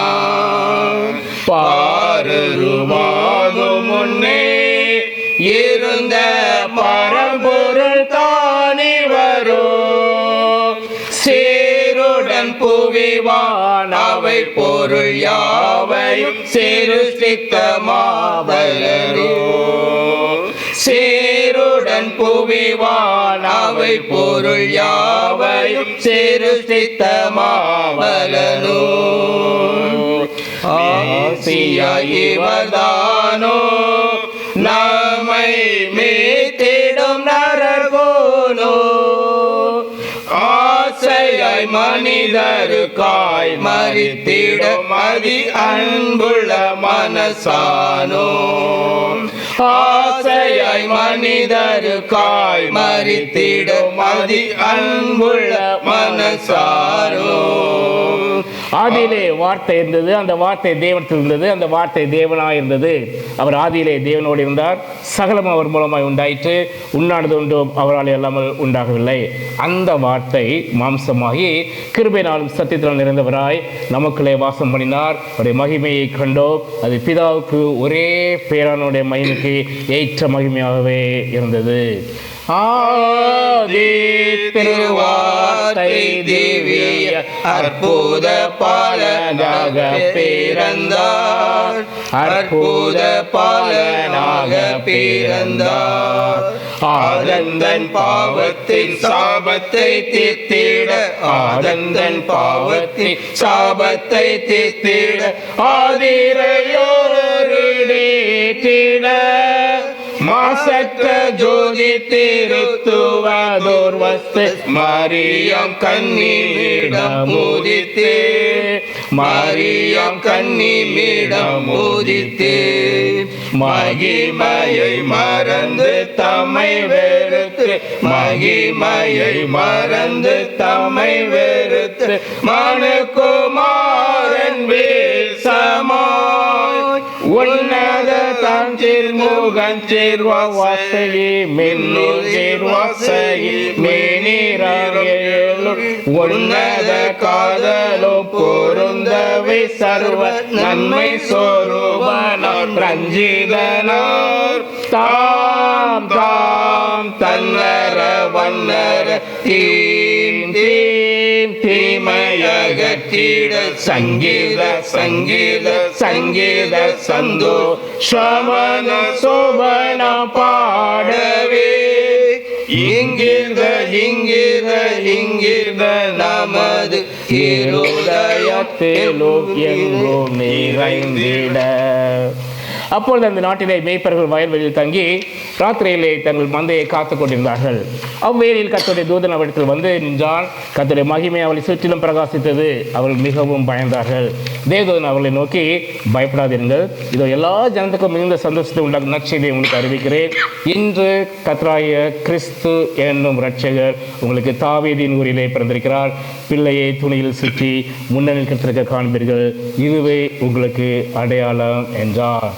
B: பாருருமாகும் முன்னே இருந்த பரம்பொருள் தானிவரோ, சேருடன் புவிவான் அவை பொருள் யாவையும் சிருஷ்டித்த மாபலரோ. சேருடன் புவிவான் அவை பொருள் யாவையும் சிருஷ்டித்த மாபலனோ. ஆசியாய் இவர்தானோ நம்மை மீட்டிடும் நரகோனோ. ஆசையாய் மனிதருக்காய் மரித்திடும் அதி அன்புள்ள மனசானோ. ஆசையாய் மனிதருக்காய் மரித்திடும் அதி அன்புள்ள மனசானோ. ஆதியிலே வார்த்தை இருந்தது, அந்த வார்த்தை தேவனத்தில் இருந்தது, அந்த வார்த்தை தேவனாய் இருந்தது. அவர் ஆதியிலே தேவனோடு இருந்தார். சகலம் அவர் மூலமாய் உண்டாயிற்று. உண்ணானது ஒன்றும் அவரால் இல்லாமல் உண்டாகவில்லை. அந்த வார்த்தை மாம்சமாகி கிருபையினாலும் சத்தியத்தினால் நிறைந்தவராய் நமக்குள்ளே வாசம் பண்ணினார். அவருடைய மகிமையை கண்டோம். அது பிதாவுக்கு ஒரே பேரானுடைய மகிமைக்கு ஏற்ற மகிமையாகவே இருந்தது. ஆதி திருவார்த்தை திவ்ய அற்புத பாலனாக பிறந்தார், அற்புத பாலனாக பிறந்தார். ஆதந்தன் பாவத்தின் சாபத்தை தீர்த்திட, ஆதந்தன் பாவத்தின் சாபத்தை தீர்த்திட, ஆதிரையோரிடேற்றிட மாசற்ற ஜோதி திருத்துவதோர் வஸ்து மரியம் கன்னியிடம் உதித்தே, மரியம் கன்னியிடம் உதித்தே. மகிமையை மறந்து தம்மை வெறுத்து, மகிமையை மறந்து தம்மை வெறுத்து மனுகுமாரன் வேஷமாய் உன்னத தஞ்சில் முகன் சேர்வாசையே மின்னுள் சேர்வாசையே மேனிராயேலு உன்னத காதலோ பொருந்தவை சர்வ நன்மை சொரூபனார் ரஞ்சிதனார். தாம் தாம் தன்னர வன்னர தீம் தீம் தீமையகற்றிட சங்கீத சங்கீத சங்கீத சந்தோ ஸ்வமன சோபன பாடவே. இங்கிருந்த இங்கிருந்த இங்கிருந்த நமது இருதயத்திலும் எங்கும் நிறைந்திட. அப்பொழுது அந்த நாட்டிலே மேய்ப்பர்கள் வயல்வெளியில் தங்கி ராத்திரியிலே தங்கள் மந்தையை காத்து கொண்டிருந்தார்கள். அவ்வேளையில் கர்த்தருடைய தூதன் அவரிடத்தில் வந்து நின்றான். கர்த்தருடைய மகிமை அவளை சுற்றிலும் பிரகாசித்தது. அவர்கள் மிகவும் பயந்தார்கள். தேவதூதன் அவர்களை நோக்கி, பயப்படாதீர்கள், இதோ எல்லா ஜனத்துக்கும் மிகுந்த சந்தோஷத்தை உண்டாகும் நற்செய்தியை உங்களுக்கு அறிவிக்கிறேன். இன்று கர்த்தராகிய கிறிஸ்து என்னும் இரட்சகர் உங்களுக்கு தாவீதின் ஊரிலே பிறந்திருக்கிறார். பிள்ளையை துணியில் சுற்றி முன்னணியில் கிடத்திருக்க காண்பீர்கள். இதுவே உங்களுக்கு அடையாளம் என்றார்.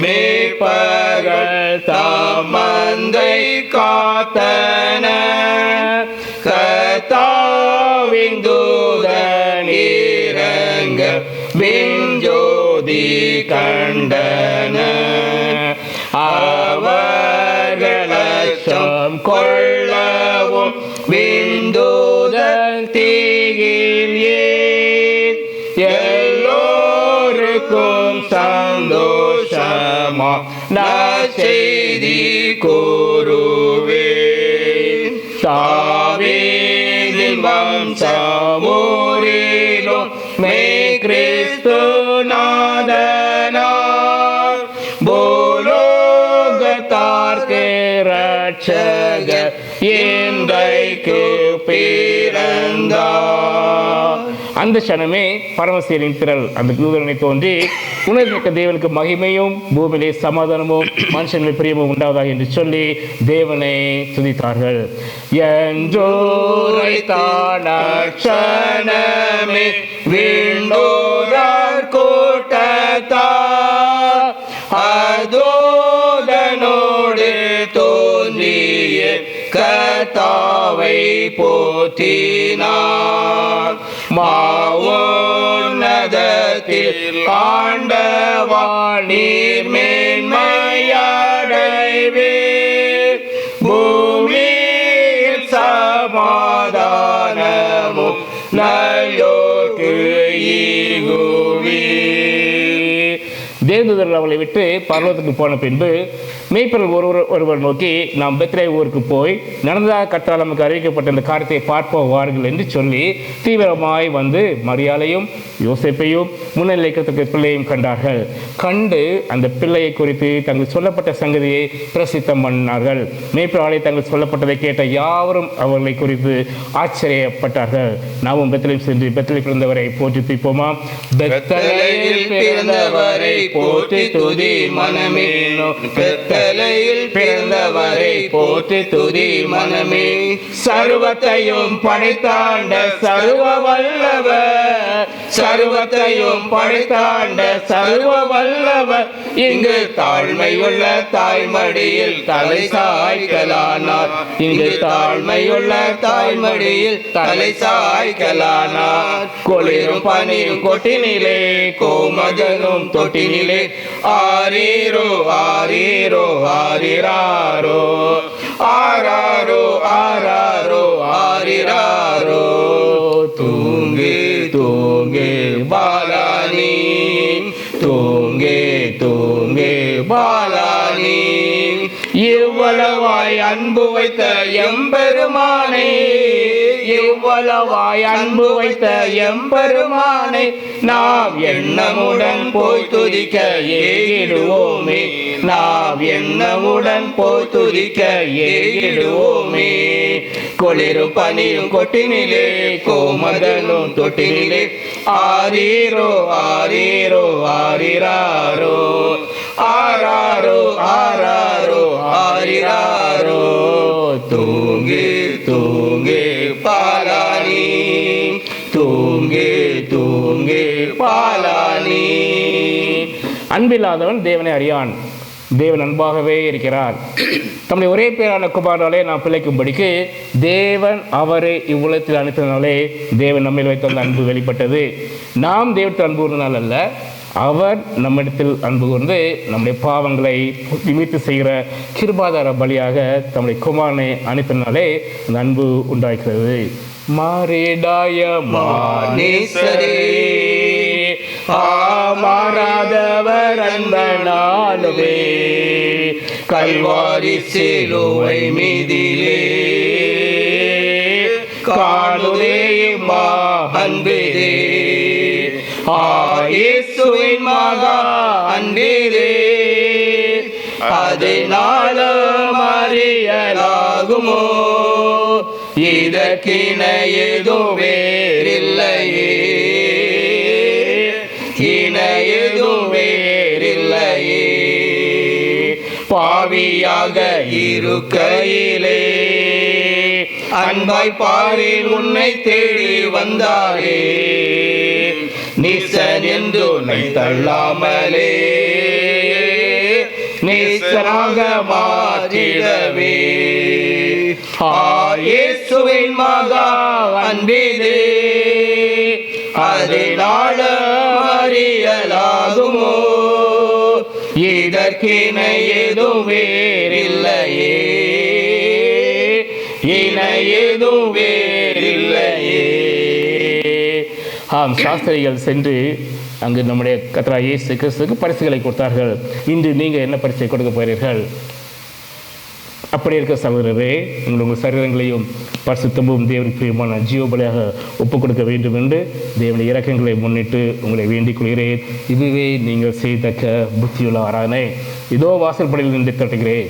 B: மேய்ப்பர்கள் தாமந்தை காத்தன, கர்த்தாவின் தூதன் இறங்க விஞ்சோதி கண்டன. அவர்கள் அச்சம் கொள்ளவும் விந்தூதன் தீயில் எல்லோருக்கும் சந்தோஷமா நற்செய்தி கூறுவேன். தாவீதின் வம்சமூரிலும் மெய் கிறிஸ்து நாதனார் பூலோகத்தார்க்கு இரட்சகர் இன்றைக்கு பிறந்தார். அந்த க்ஷணமே பரமசேரின் திரள் அந்த தூதனை தோன்றி, உணர்ந்திருக்க தேவனுக்கு மகிமையும் பூமியிலே சமாதானமும் மனுஷனுடைய பிரியமும் உண்டாவதாக என்று சொல்லி தேவனை துதித்தார்கள். என்றோரைத்தானே விண்டோரார் கூட்டத்தார் அதோதனோடு தோன்றிய கர்த்தாவை போற்றினார். மாவோன்னதத்தில் ஆண்டவா நீர் மேன்மையடைவே, பூமியில் சமாதானமும் நல்லோர்க்கு ஈகுவே. தேவதூதர்கள் அவளை விட்டு பர்வதத்துக்கு போன பின்பு மேய்ப்பர்கள் ஒருவர் நோக்கி, நாம் பெத்லேஹேம் ஊருக்கு போய் நடந்ததாக கர்த்தரால் நமக்கு அறிவிக்கப்பட்ட இந்த காரியத்தை பார்ப்போம் வாருங்கள் என்று சொல்லி தீவிரமாய் வந்து மரியாளையும் யோசேப்பையும் முன்னிலைக்கத்தக்க பிள்ளையும் கண்டார்கள். கண்டு அந்த பிள்ளையை குறித்து தங்கள் சொல்லப்பட்ட சங்கதியை பிரசித்தம் பண்ணினார்கள். மேய்ப்பராலே தங்கள் சொல்லப்பட்டதை கேட்ட யாவரும் அவர்களை குறித்து ஆச்சரியப்பட்டார்கள். நாமும் பெத்லேஹேம் சென்று பெத்லேஹேம் பிறந்தவரை போற்றி துதிப்போமா. பெத்லேஹேமில் பிறந்தவரை போற்றி துதி மனமே, பெத்லேஹேமில் பிறந்தவரை போற்றி துதி மனமே. சர்வத்தையும் படைத்தாண்ட சர்வ வல்லவர், சர்வத்தையும் படைத்தாண்ட சர்வ வல்லவர் இங்கு தாழ்மையுள்ள தாய்மடியில் தலை சாய்க்கலானார். இங்கு தாழ்மையுள்ள தாய்மடியில் தலை சாய்க்கலானார். குளிரும் பனிரும் கொட்டினிலே கோமகனும் தொட்டினிலே ஆரீரோ ஆரீரோ ஆரிராரோ ஆராரோ ஆராரோ ஆரிராரோ. தூங்கு தூங்கு பாலானி, தூங்கு தூங்கு பாலானி. இவ்வளவாய் அன்பு வைத்த எம்பெருமானே, இவ்வளவாய் அன்பு வைத்த எம்பெருமானே, நாம் எண்ணமுடன் போய் துதிக்க ஏகிடுவோமே, நாம் எண்ணமுடன் போய் துதிக்க ஏகிடுவோமே. குளிரும் பனிரும் கொட்டினிலே கோமகனும் தொட்டினிலே ஆரீரோ ஆரீரோ ஆரிராரோ ஆராரோ ஆராரோ ஆரிராரோ. தூங்கு தூங்கு பாலானி, தூங்கு தூங்கு பாலானி. அன்பில்லாதவன் தேவனை அறியான், தேவன் அன்பாகவே இருக்கிறார். தம்முடைய ஒரே பேரான குமாரனாலே நாம் பிழைக்கும்படிக்கு தேவன் அவரை இவ்வுலகத்தில் அனுப்பினாலே தேவன் நம்மில் வைத்த அந்த அன்பு வெளிப்பட்டது. நாம் தேவத்தில் அன்பு கூர்ந்தனால் அல்ல, அவர் நம்மிடத்தில் அன்பு கூர்ந்து நம்முடைய பாவங்களை நிமித்து செய்கிற கிருபாதார பலியாக தம்முடைய குமாரனை அனுப்பினாலே அந்த அன்பு உண்டாகிறது. மாறிடாய மானேசரே, மாறாதவர் அன்பனாலுவே, கல்வாரி சிலுவை மீதிலே காணுதே மா அன்பே. இயேசுவின் மகா அன்பிலே அதனாலும் அறியலாகுமோ, இதற்கின ஏதும் வேறில்லையே, இன ஏதும் வேறில்லையே. பாவியாக இருக்கையிலே அன்பாய் பாரில் உன்னை தேடி வந்தாரே, நீசன் என்று உன்னை தள்ளாமலே நேசராக மாற்றிடவே. இயேசுவின் மகா அன்பிலே அதனால அறியலாகுமோ, இதற்கின ஏதும் வேறில்லையே, இன ஏதும் வேறில்லையே. ஆம், சாஸ்திரிகள் சென்று அங்கு நம்முடைய கர்த்தராகிய இயேசு கிறிஸ்துவுக்கு பரிசுகளை கொடுத்தார்கள். இன்று நீங்கள் என்ன பரிசை கொடுக்க போகிறீர்கள்? அப்படி இருக்க சகோதரரே, உங்கள் சரீரங்களையும் பரிசுத்தமும் தேவனுக்கு பிரியமான ஜீவபலியாக ஒப்புக் கொடுக்க வேண்டும் என்று தேவனுடைய இரக்கங்களை முன்னிட்டு உங்களை வேண்டிக் கொள்கிறேன். இதுவே நீங்கள் செய்தக்க புத்தியுள்ள ஆராதனை. இதோ வாசல்படியில் நின்று தட்டுகிறேன்.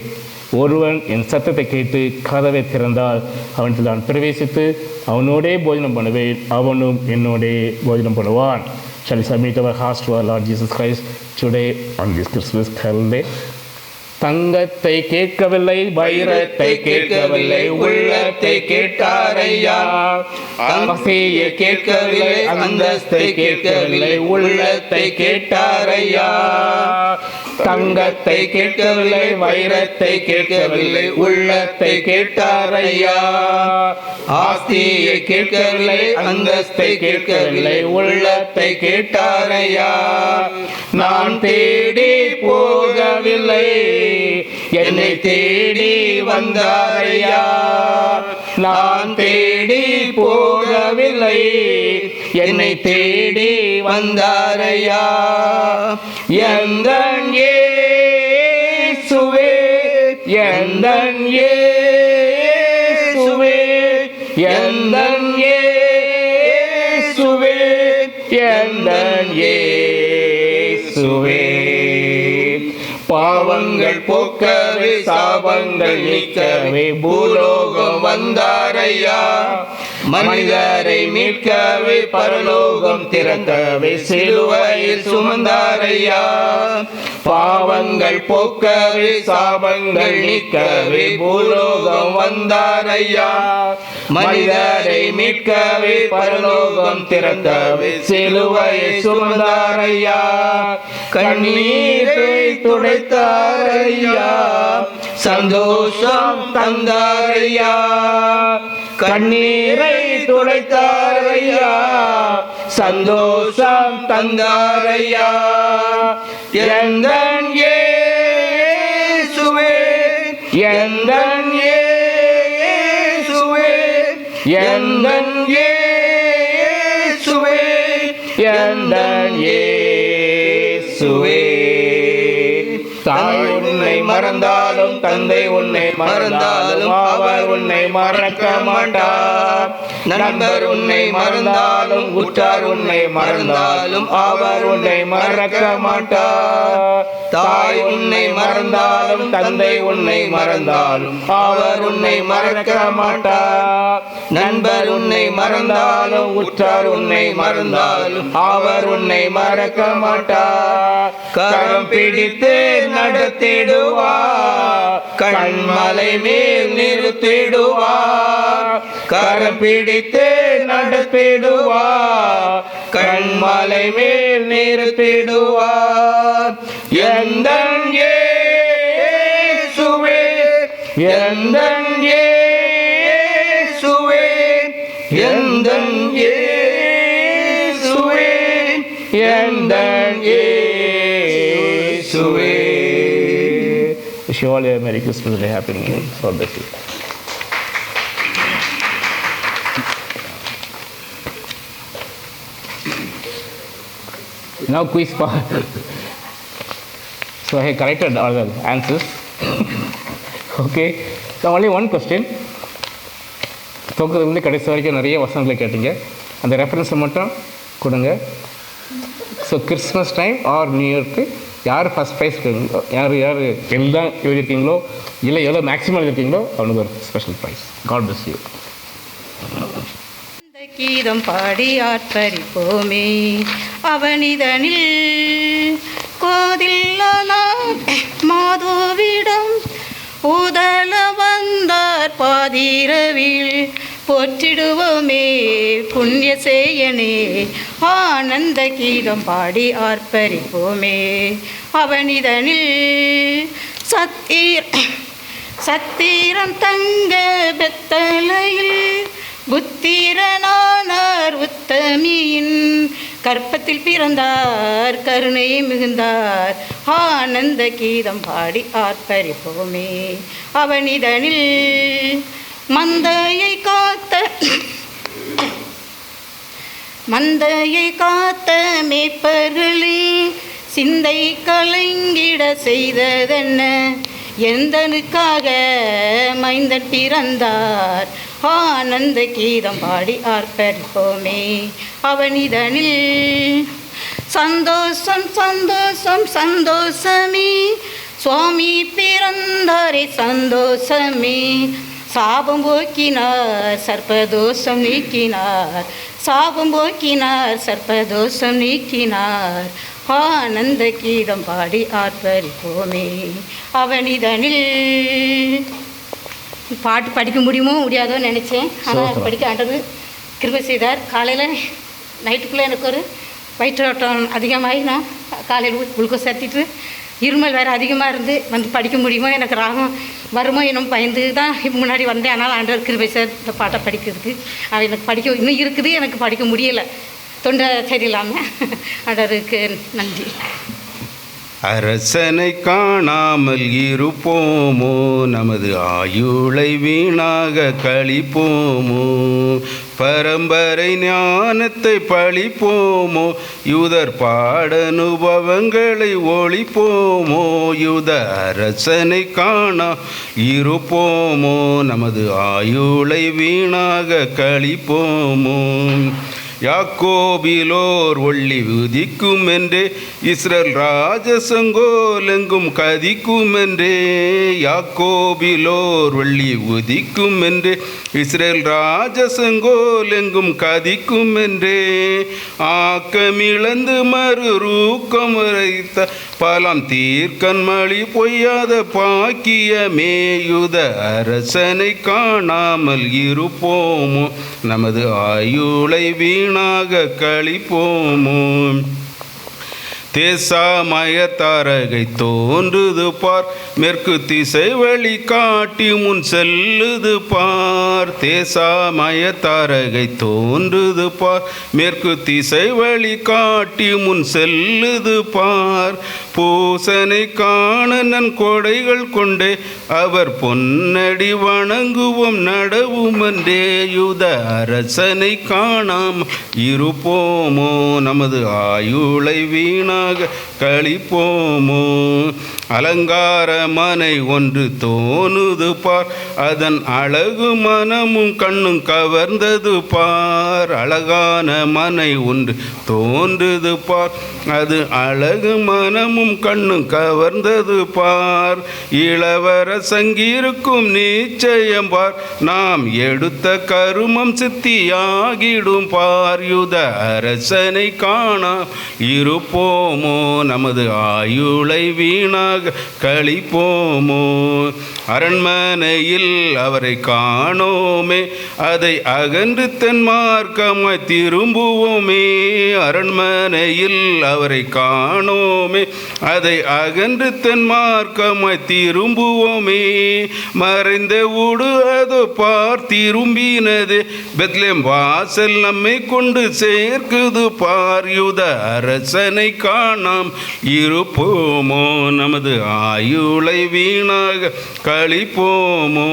B: ஒருவன் என் சத்தத்தை கேட்டு கதவை திறந்தால் அவனில் நான் பிரவேசித்து அவனோடே போஜனம் பண்ணுவேன், அவனும் என்னோடே போஜனம் பண்ணுவான். Shall we submit our hearts to our Lord Jesus Christ today on this Christmas Carol day? தங்கத்தை கேட்கவில்லை, வைரத்தை கேட்கவில்லை, உள்ளத்தை கேட்டாரையா. ஆசையை கேட்கவில்லை, அந்தஸ்தை கேட்கவில்லை, உள்ளத்தை கேட்டாரையா. தங்கத்தை கேட்கவில்லை, வைரத்தை கேட்கவில்லை, உள்ளத்தை கேட்டாரையா. ஆஸ்தியை கேட்கவில்லை, அந்தஸ்தை கேட்கவில்லை, உள்ளத்தை கேட்டாரையா. நான் தேடி போகவில்லை, என்னை தேடி வந்தாரையா. நான் தேடி போகவில்லை, என்னை தேடி வந்தாரையா. எந்தன் இயேசுவே, எந்தன் இயேசுவே, எந்தன் இயேசுவே, எந்தன் இயேசுவே. பாவங்கள் போக்கவே சாபங்கள் நீக்கவே பூலோகம் வந்தாரையா. மனிதரை மீட்கவே பரலோகம் திறக்கவே சிலுவையில் சுமந்தாரையா. பாவங்கள் போக்கவே சாபங்கள் நீக்கவே பூலோகம் வந்தாரையா. மனிதரை மீட்கவே பரலோகம் திறக்கவே சிலுவையை சுமந்தாரையா. கண்ணீரை துடைத்தாரையா, சந்தோஷம் தந்தாரையா. கண்ணீரை துடைத்தாரையா, சந்தோஷம் தந்தாரையா. எந்தன் இயேசுவே, எந்தன் இயேசுவே, எந்தன் இயேசுவே, எந்தன் இயேசுவே. தாய் உன்னை மறந்தாலும் தந்தை உன்னை மறந்தாலும் அவர் உன்னை மறக்க மாட்டார். நண்பர் உன்னை மறந்தாலும் உற்றார் உன்னை மறந்தாலும் அவர் உன்னை மறக்க மாட்டார். தாய் உன்னை மறந்தாலும் தந்தை உன்னை மறந்தாலும் அவர் உன்னை மறக்க மாட்டார். நண்பர் உன்னை மறந்தாலும் உற்றார் உன்னை மறந்தாலும் அவர் உன்னை மறக்க மாட்டார். கரம் பிடித்து நடத்திடுவார், கண்மலை மேல் நிறுத்திடுவார். கரம் பிடித்து நடத்திடுவார், கண்மலை மேல் நிறுத்திடுவார். எந்தன் இயேசுவே, எந்தன் இயேசுவே, எந்தன் இயேசுவே, எந்தன் இயேசுவே. Wish you all a Merry Christmas and a Happy New Year. God bless you. Now quiz part. So I have corrected all the answers. Okay. So only one question. துவக்கத்துலேருந்து கடைசி வரைக்கும் நிறைய வசனங்களை கேட்டீங்க. அந்த ரெஃபரன்ஸை மட்டும் கொடுங்க. So Christmas time or new இயர்க்கு யார் ஃபஸ்ட் ப்ரைஸ் யார் எல்லாம் எழுதியிருக்கீங்களோ இல்லை எவ்வளோ மேக்ஸிமம் எழுதியிருக்கீங்களோ அவனுக்கு ஒரு special prize. God bless you.
H: கீதம் பாடி ஆர்ப்பரிப்போமே அவனிதனில் கோதில்ல மாதோவிடம் உதல வந்தார் பாதிரவில் போற்றிடுவோமே புண்ணிய செய்யனே ஆனந்த கீதம் பாடி ஆர்ப்பரிப்போமே அவனிதனில் சத்திரம் தங்க பெத்தலையில் புத்திரனானார் உத்தமியின் கற்பத்தில் பிறந்தார் கருணை மிகுந்தார் ஆனந்த கீதம் பாடி ஆர்ப்பரிப்போமே அவனிதனில் மந்தையை காத்த மேய்ப்பர்களே சிந்தை கலங்கிட செய்ததென்ன எந்தனுக்காக மைந்தன் பிறந்தார் ஆனந்த கீதம் பாடி ஆர்ப்பரிப்போமே அவனிதனில் சந்தோஷம் சந்தோஷம் சந்தோஷமே சுவாமி பிறந்தாரே சந்தோஷமே சாபம் போக்கினார் சர்ப்பதோஷம் நீக்கினார் சாபம் போக்கினார் சர்ப்பதோஷம் நீக்கினார் ஆனந்த கீதம் பாடி ஆர்ப்பரிப்போமே அவனிதனில். பாட்டு படிக்க முடியுமோ முடியாதோ நினச்சேன், ஆனால் படிக்க ஆண்டவர் கிருபை செய்தார். காலையில் நைட்டுக்குள்ளே எனக்கு ஒரு வயிற்றோட்டம் அதிகமாகி நான் காலையில் குளுக்கோஸ் சேர்த்திட்டு இருமல் வேறு அதிகமாக இருந்து வந்து படிக்க முடியுமோ எனக்கு ராகம் வருமோ இன்னும் பயந்து தான் முன்னாடி வந்தேன். ஆனால் ஆண்டவர் கிருபை செய்தார் இந்த பாட்டை படிக்கிறதுக்கு. அவன் எனக்கு படிக்க இன்னும் இருக்குது, எனக்கு படிக்க முடியலை, தொண்டை சரியில்லாமல். ஆண்டவருக்கு நன்றி.
I: அரசனை காணாமல் இருப்போமோ நமது ஆயுளை வீணாக கழிப்போமோ பரம்பரை ஞானத்தை பழிப்போமோ யூதர் பாடனுபவங்களை ஒழிப்போமோ யூத அரசனை காணா இருப்போமோ நமது ஆயுளை வீணாக கழிப்போமோ யாக்கோபிலோர் ஒள்ளி உதிக்கும் என்றே இஸ்ரேல் ராஜசங்கோலெங்கும் கதிக்கும் என்றே யாக்கோபிலோர் ஒள்ளி உதிக்கும் என்றே இஸ்ரேல் ராஜசங்கோலெங்கும் கதிக்கும் என்றே ஆக்கமிழந்து மறுரூக்கம் உரைத்த பலம் தீர்க்கன்மொழி பொய்யாத பாக்கியமே யூத அரசனை காணாமல் இருப்போமோ நமது ஆயுளை வீணாக கழிப்போமோ தேசாமயத்தாரகை தோன்றுது பார் மேற்கு திசை வழி காட்டி முன் செல்லுது பார் தேசாமயத்தாரகை தோன்றுது பார் மேற்கு திசை வழி காட்டி முன் செல்லுது பார் பூசனை காண நன் கொடைகள் கொண்டே அவர் பொன்னடி வணங்குவோம் நடவுமன்றே யூத அரசனை காணாம் இருப்போமோ நமது ஆயுளை வீணா கழிப்போமோ அலங்கார மனை ஒன்று தோணுது பார் அதன் அழகு மனமும் கண்ணும் கவர்ந்தது பார் அழகான மனை ஒன்று தோன்றுது பார் அது அழகு மனமும் கண்ணும் கவர்ந்தது பார் இளவர சங்கிருக்கும் நிச்சயம் பார் நாம் எடுத்த கருமம் சித்தியாகிடும் பார் யுத அரசனை காணா இருப்போமோ நமது ஆயுளை வீணாக கழிப்போமோ அரண்மனையில் அவரை காணோமே அதை அகன்று தென்மார்க்கமாய் திரும்புவோமே அரண்மனையில் அவரை காணோமே அதை அகன்று தென்மார்க்கமாய் திரும்புவோமே மறைந்த ஊடு அதோ பார் திரும்பினது பெத்லேம் வாசல் நம்மை கொண்டு சேர்க்குது பார் யுத அரசனை காணாம் இருப்போமோ நமது ஆயுளை வீணாக கழிப்போமோ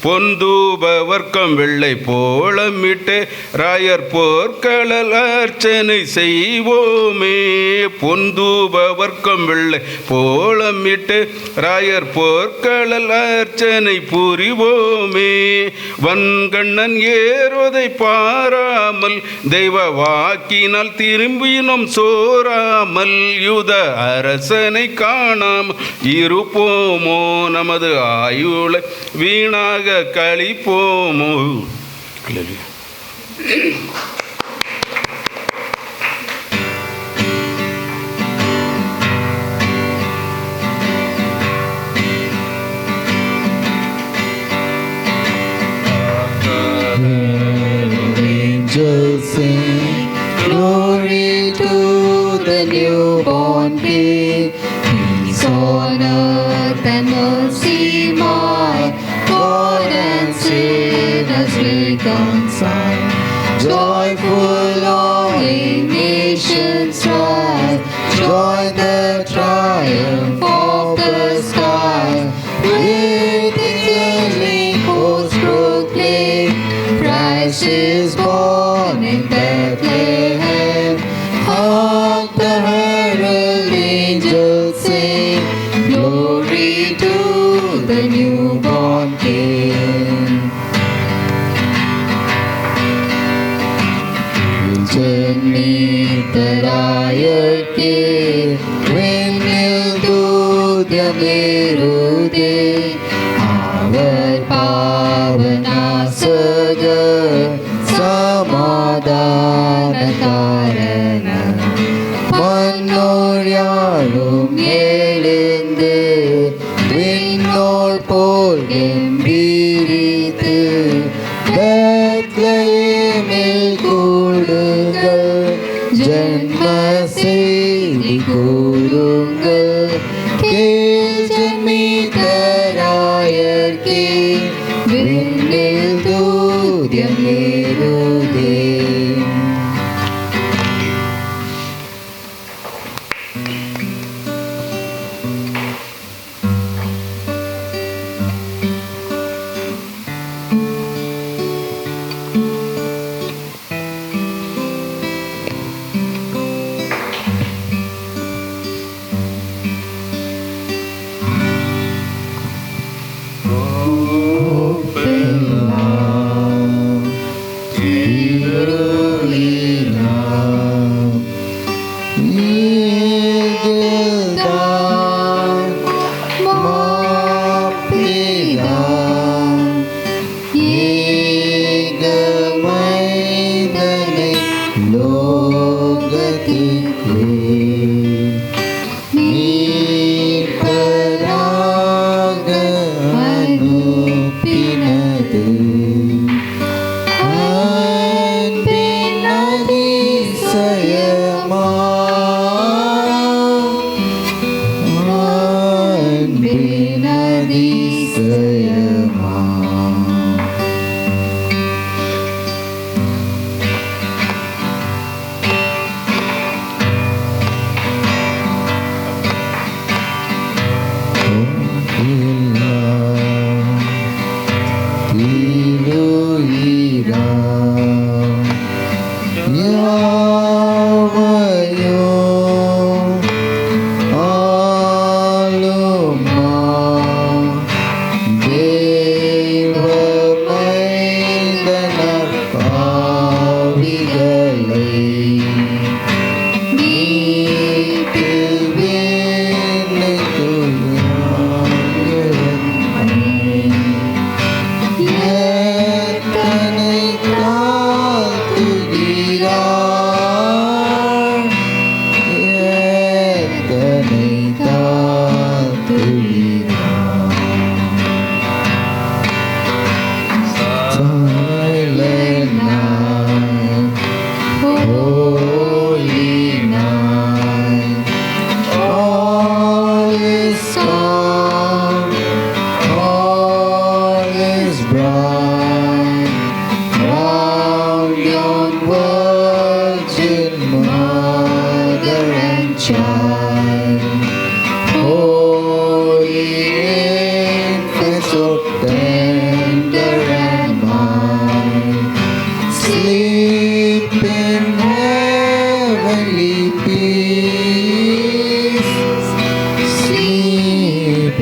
I: பொந்தூப வர்க்கம் வெள்ளை போலமிட்டு ராயர் போர்க்களல் அர்ச்சனை செய்வோமே பொந்தூப வர்க்கம் பக்கம் வெள்ளை போலமிட்டு ராயர் போர்க்களல் அர்ச்சனை புரிவோமே. வன்கண்ணன் ஏறுவதை பாராமல் தெய்வ வாக்கினால் திரும்பினோம் சோராமல் யூத அரசனை காணாமல் இருப்போமோ, நமது ஆயுளை வீணாக கழிப்போமோ.
F: Angels sing glory to the newborn King. Peace on earth and mercy mild, God and sinners reconciled. Joyful longing nations rise, join the triumph of the sky. With angelic hosts proclaim, Christ is born in Bethlehem. Hark the herald angels sing, glory to the newborn King. Children meet the riot king, windmill do the merude. Our pavana sagar samadhana karana. மன்னோர் யாரும் எழுந்து விண்ணோர் போல் கம்பீரித்து பெத்லகேமில் கூடுங்கள், ஜன்ம செய்தி கூறுங்கள். கேள் ஜன்மித்த ராயர்க்கே விண்ணில்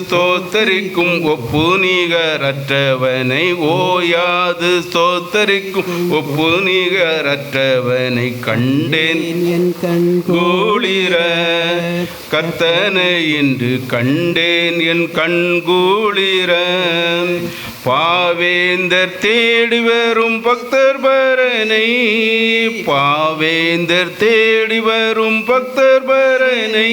I: ஸ்தோத்தரிக்கும் ஒப்பு நிகரற்றவனை ஓயாது ஸ்தோத்தரிக்கும் ஒப்பு நிகரற்றவனை கண்டேன்
F: என் கண்
I: கூளிர கர்த்தனை இன்று கண்டேன் என் கண்கூளிர பாவேந்தர் தேடி வரும் பக்தர் பரனை பாவேந்தர் தேடி வரும் பக்தர் பரனை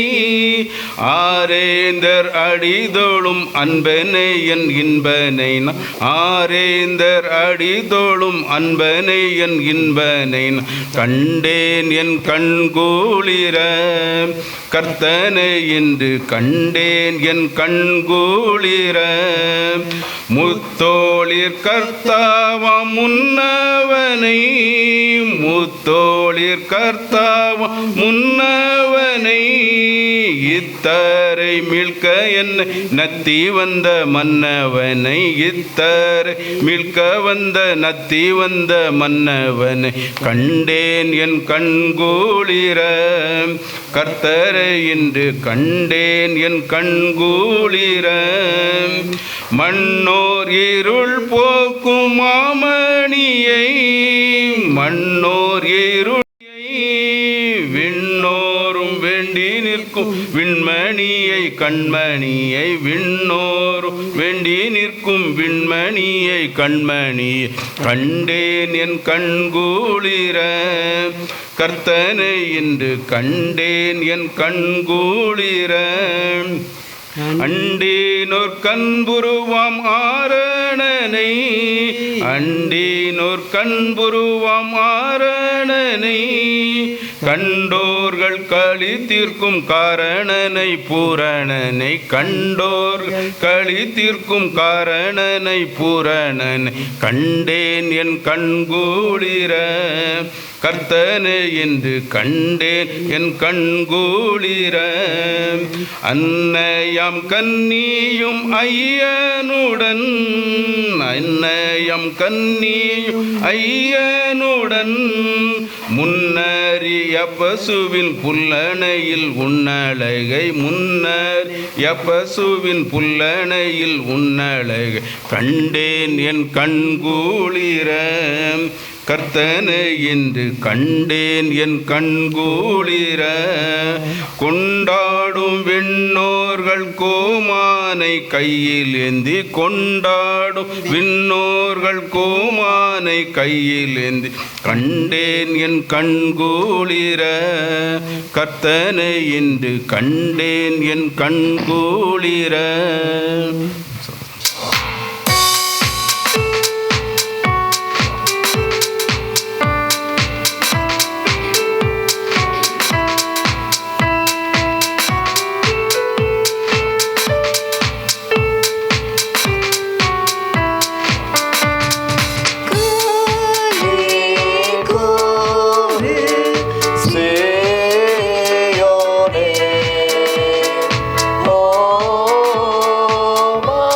I: ஆரேந்தர் அடிதோளும் அன்பனை என் இன்பனை ஆரேந்தர் அடிதோளும் அன்பனை என் இன்பனை கண்டேன் என் கண்கூளிர கர்த்தனை என்று கண்டேன் என் கண்கூளிர முத்தோளிர் கர்த்தாவாம் முன்னவனை முத்தோளிர் கர்த்தாவாம் முன்னவனை இத்தரை மீட்க என்னை நத்தி வந்த மன்னவனை இத்தரை மீட்க வந்த நத்தி வந்த மன்னவனை கண்டேன் என் கண்கூளிர கர்த்தரை இன்று கண்டேன் என் கண்கூளிர மண்ணோர் இருள் போக்கும் மாமணியை மண்ணோர் இருளை விண்ணோரும் வேண்டி நிற்கும் விண்மணியை கண்மணியை விண்ணோரும் வேண்டி நிற்கும் விண்மணியை கண்மணியை கண்டேன் என் கண்கூளிர கர்த்தனை இன்று கண்டேன் என் கண்கூளிர அண்டேனோர் கண்புருவாம் ஆரணனை அண்டேனோர் கண்புருவாம் ஆரணனை கண்டோர்கள் களி தீர்க்கும் காரணனை பூரணனை கண்டோர்கள் களி தீர்க்கும் காரணனை பூரணனை கண்டேன் என் கண்கூளிர கர்த்தனை என்று கண்டேன் என் கண்கூளிர அன்னையாம் கன்னியும் ஐயனுடன் அன்னையாம் கன்னியும் ஐயனுடன் முன்னறிய பசுவின் புல்லணையில் உன்னழகை முன்னறிய பசுவின் புல்லணையில் உன்னழகை கண்டேன் என் கண்கூளிர கர்த்தனை என்று கண்டேன் என் கண்கூளிர கொண்டாடும் விண்ணோர்கள் கோமானை கையில் ஏந்தி கொண்டாடும் விண்ணோர்கள் கோமானை கையில் ஏந்தி கண்டேன் என் கண்கூளிர கர்த்தனை என்று கண்டேன் என் கண்கூளிர.
A: Señor, oh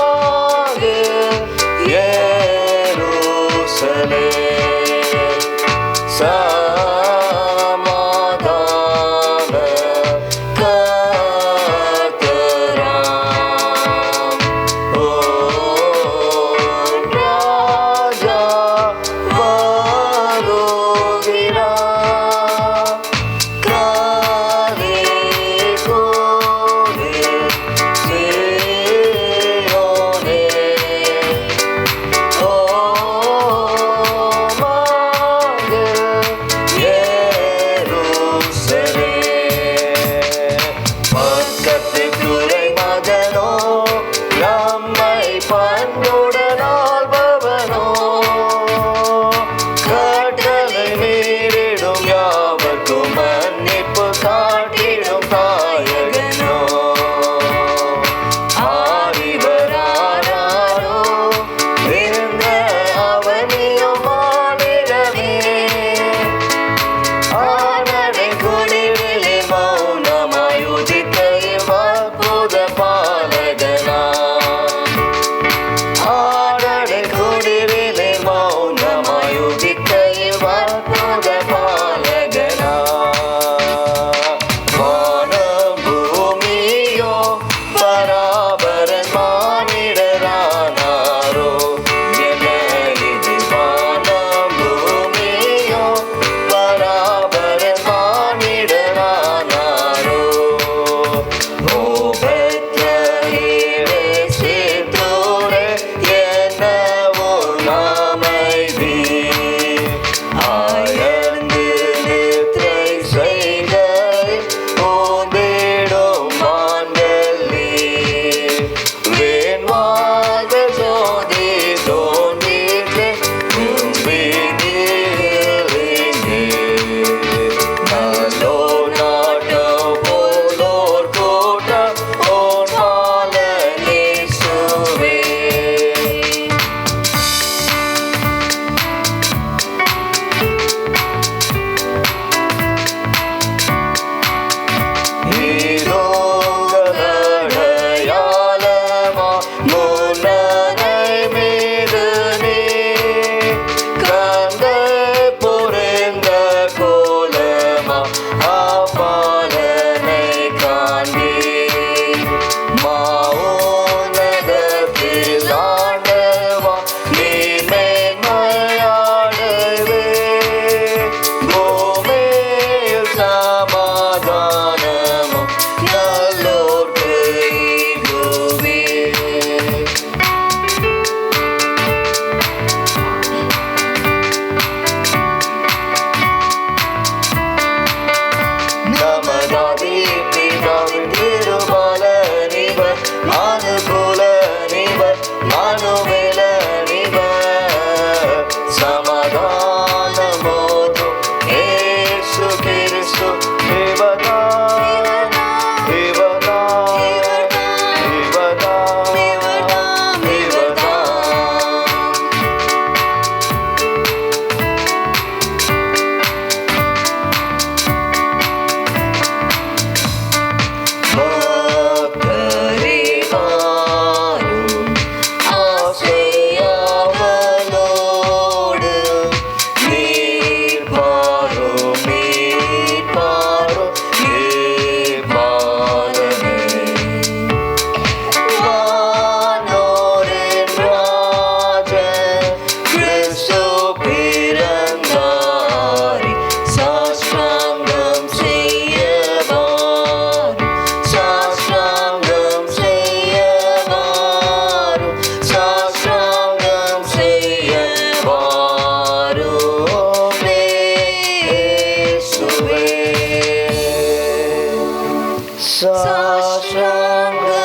G: சாஷ்டாங்கம்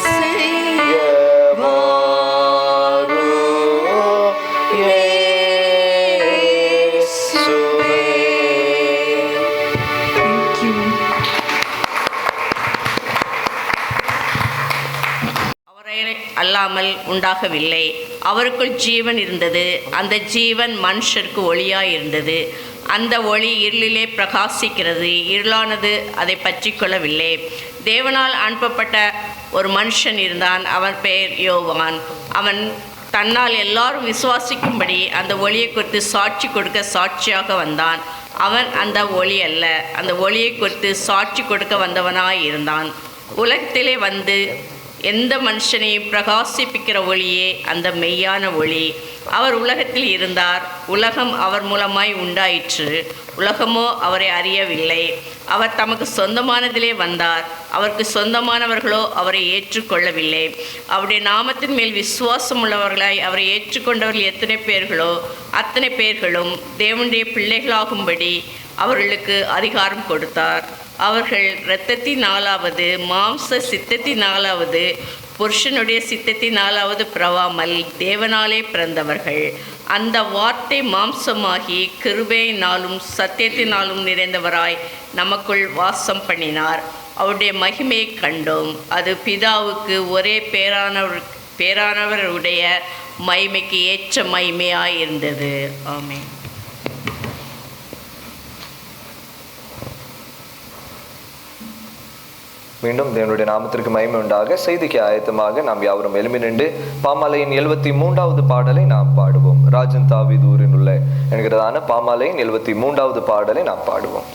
G: செய்ய வாரும் இயேசுவே.
J: அவரை அல்லாமல் உண்டாகவில்லை. அவருக்குள் ஜீவன் இருந்தது. அந்த ஜீவன் மனுஷருக்கு ஒளியாய் இருந்தது. அந்த ஒளி இருளிலே பிரகாசிக்கிறது. இருளானது அதை பற்றி கொள்ளவில்லை. தேவனால் அனுப்பப்பட்ட ஒரு மனுஷன் இருந்தான். அவன் பெயர் யோவான். அவன் தன்னால் எல்லாரும் விசுவாசிக்கும்படி அந்த ஒளியை குறித்து சாட்சி கொடுக்க சாட்சியாக வந்தான். அவன் அந்த ஒளி அல்ல, அந்த ஒளியை குறித்து சாட்சி கொடுக்க வந்தவனாய் இருந்தான். உலகத்திலே வந்து எந்த மனுஷனையும் பிரகாசிப்பிக்கிற ஒளியே அந்த மெய்யான ஒளி. அவர் உலகத்தில் இருந்தார். உலகம் அவர் மூலமாய் உண்டாயிற்று. உலகமோ அவரை அறியவில்லை. அவர் தமக்கு சொந்தமானதிலே வந்தார். அவருக்கு சொந்தமானவர்களோ அவரை ஏற்றுக்கொள்ளவில்லை. அவருடைய நாமத்தின் மேல் விசுவாசம் உள்ளவர்களாய் அவரை ஏற்றுக்கொண்டவர்கள் எத்தனை பேர்களோ அத்தனை பேர்களும் தேவனுடைய பிள்ளைகளாகும்படி அவர்களுக்கு அதிகாரம் கொடுத்தார். அவர்கள் இரத்தத்தினாலாவது மாம்ச சித்தத்தினாலாவது புருஷனுடைய சித்தத்தினாலாவது பிறவாமல் தேவனாலே பிறந்தவர்கள். அந்த வார்த்தை மாம்சமாகி கிருபையினாலும் சத்தியத்தினாலும் நிறைந்தவராய் நமக்குள் வாசம் பண்ணினார். அவருடைய மகிமையை கண்டோம். அது பிதாவுக்கு ஒரே பேரானவருடைய மகிமைக்கு ஏற்ற மகிமையாய் இருந்தது. ஆமென்.
A: மீண்டும் தேவனுடைய நாமத்திற்கு மகிமை உண்டாக. செய்திக்கு ஆயத்தமாக நாம் யாவரும் எழும்பி நின்று பாமாலையின் 73வது பாடலை நாம் பாடுவோம். ராஜன் தாவீதூரில் உள்ள என்கிறதான பாமாலையின் 73வது பாடலை நாம் பாடுவோம்.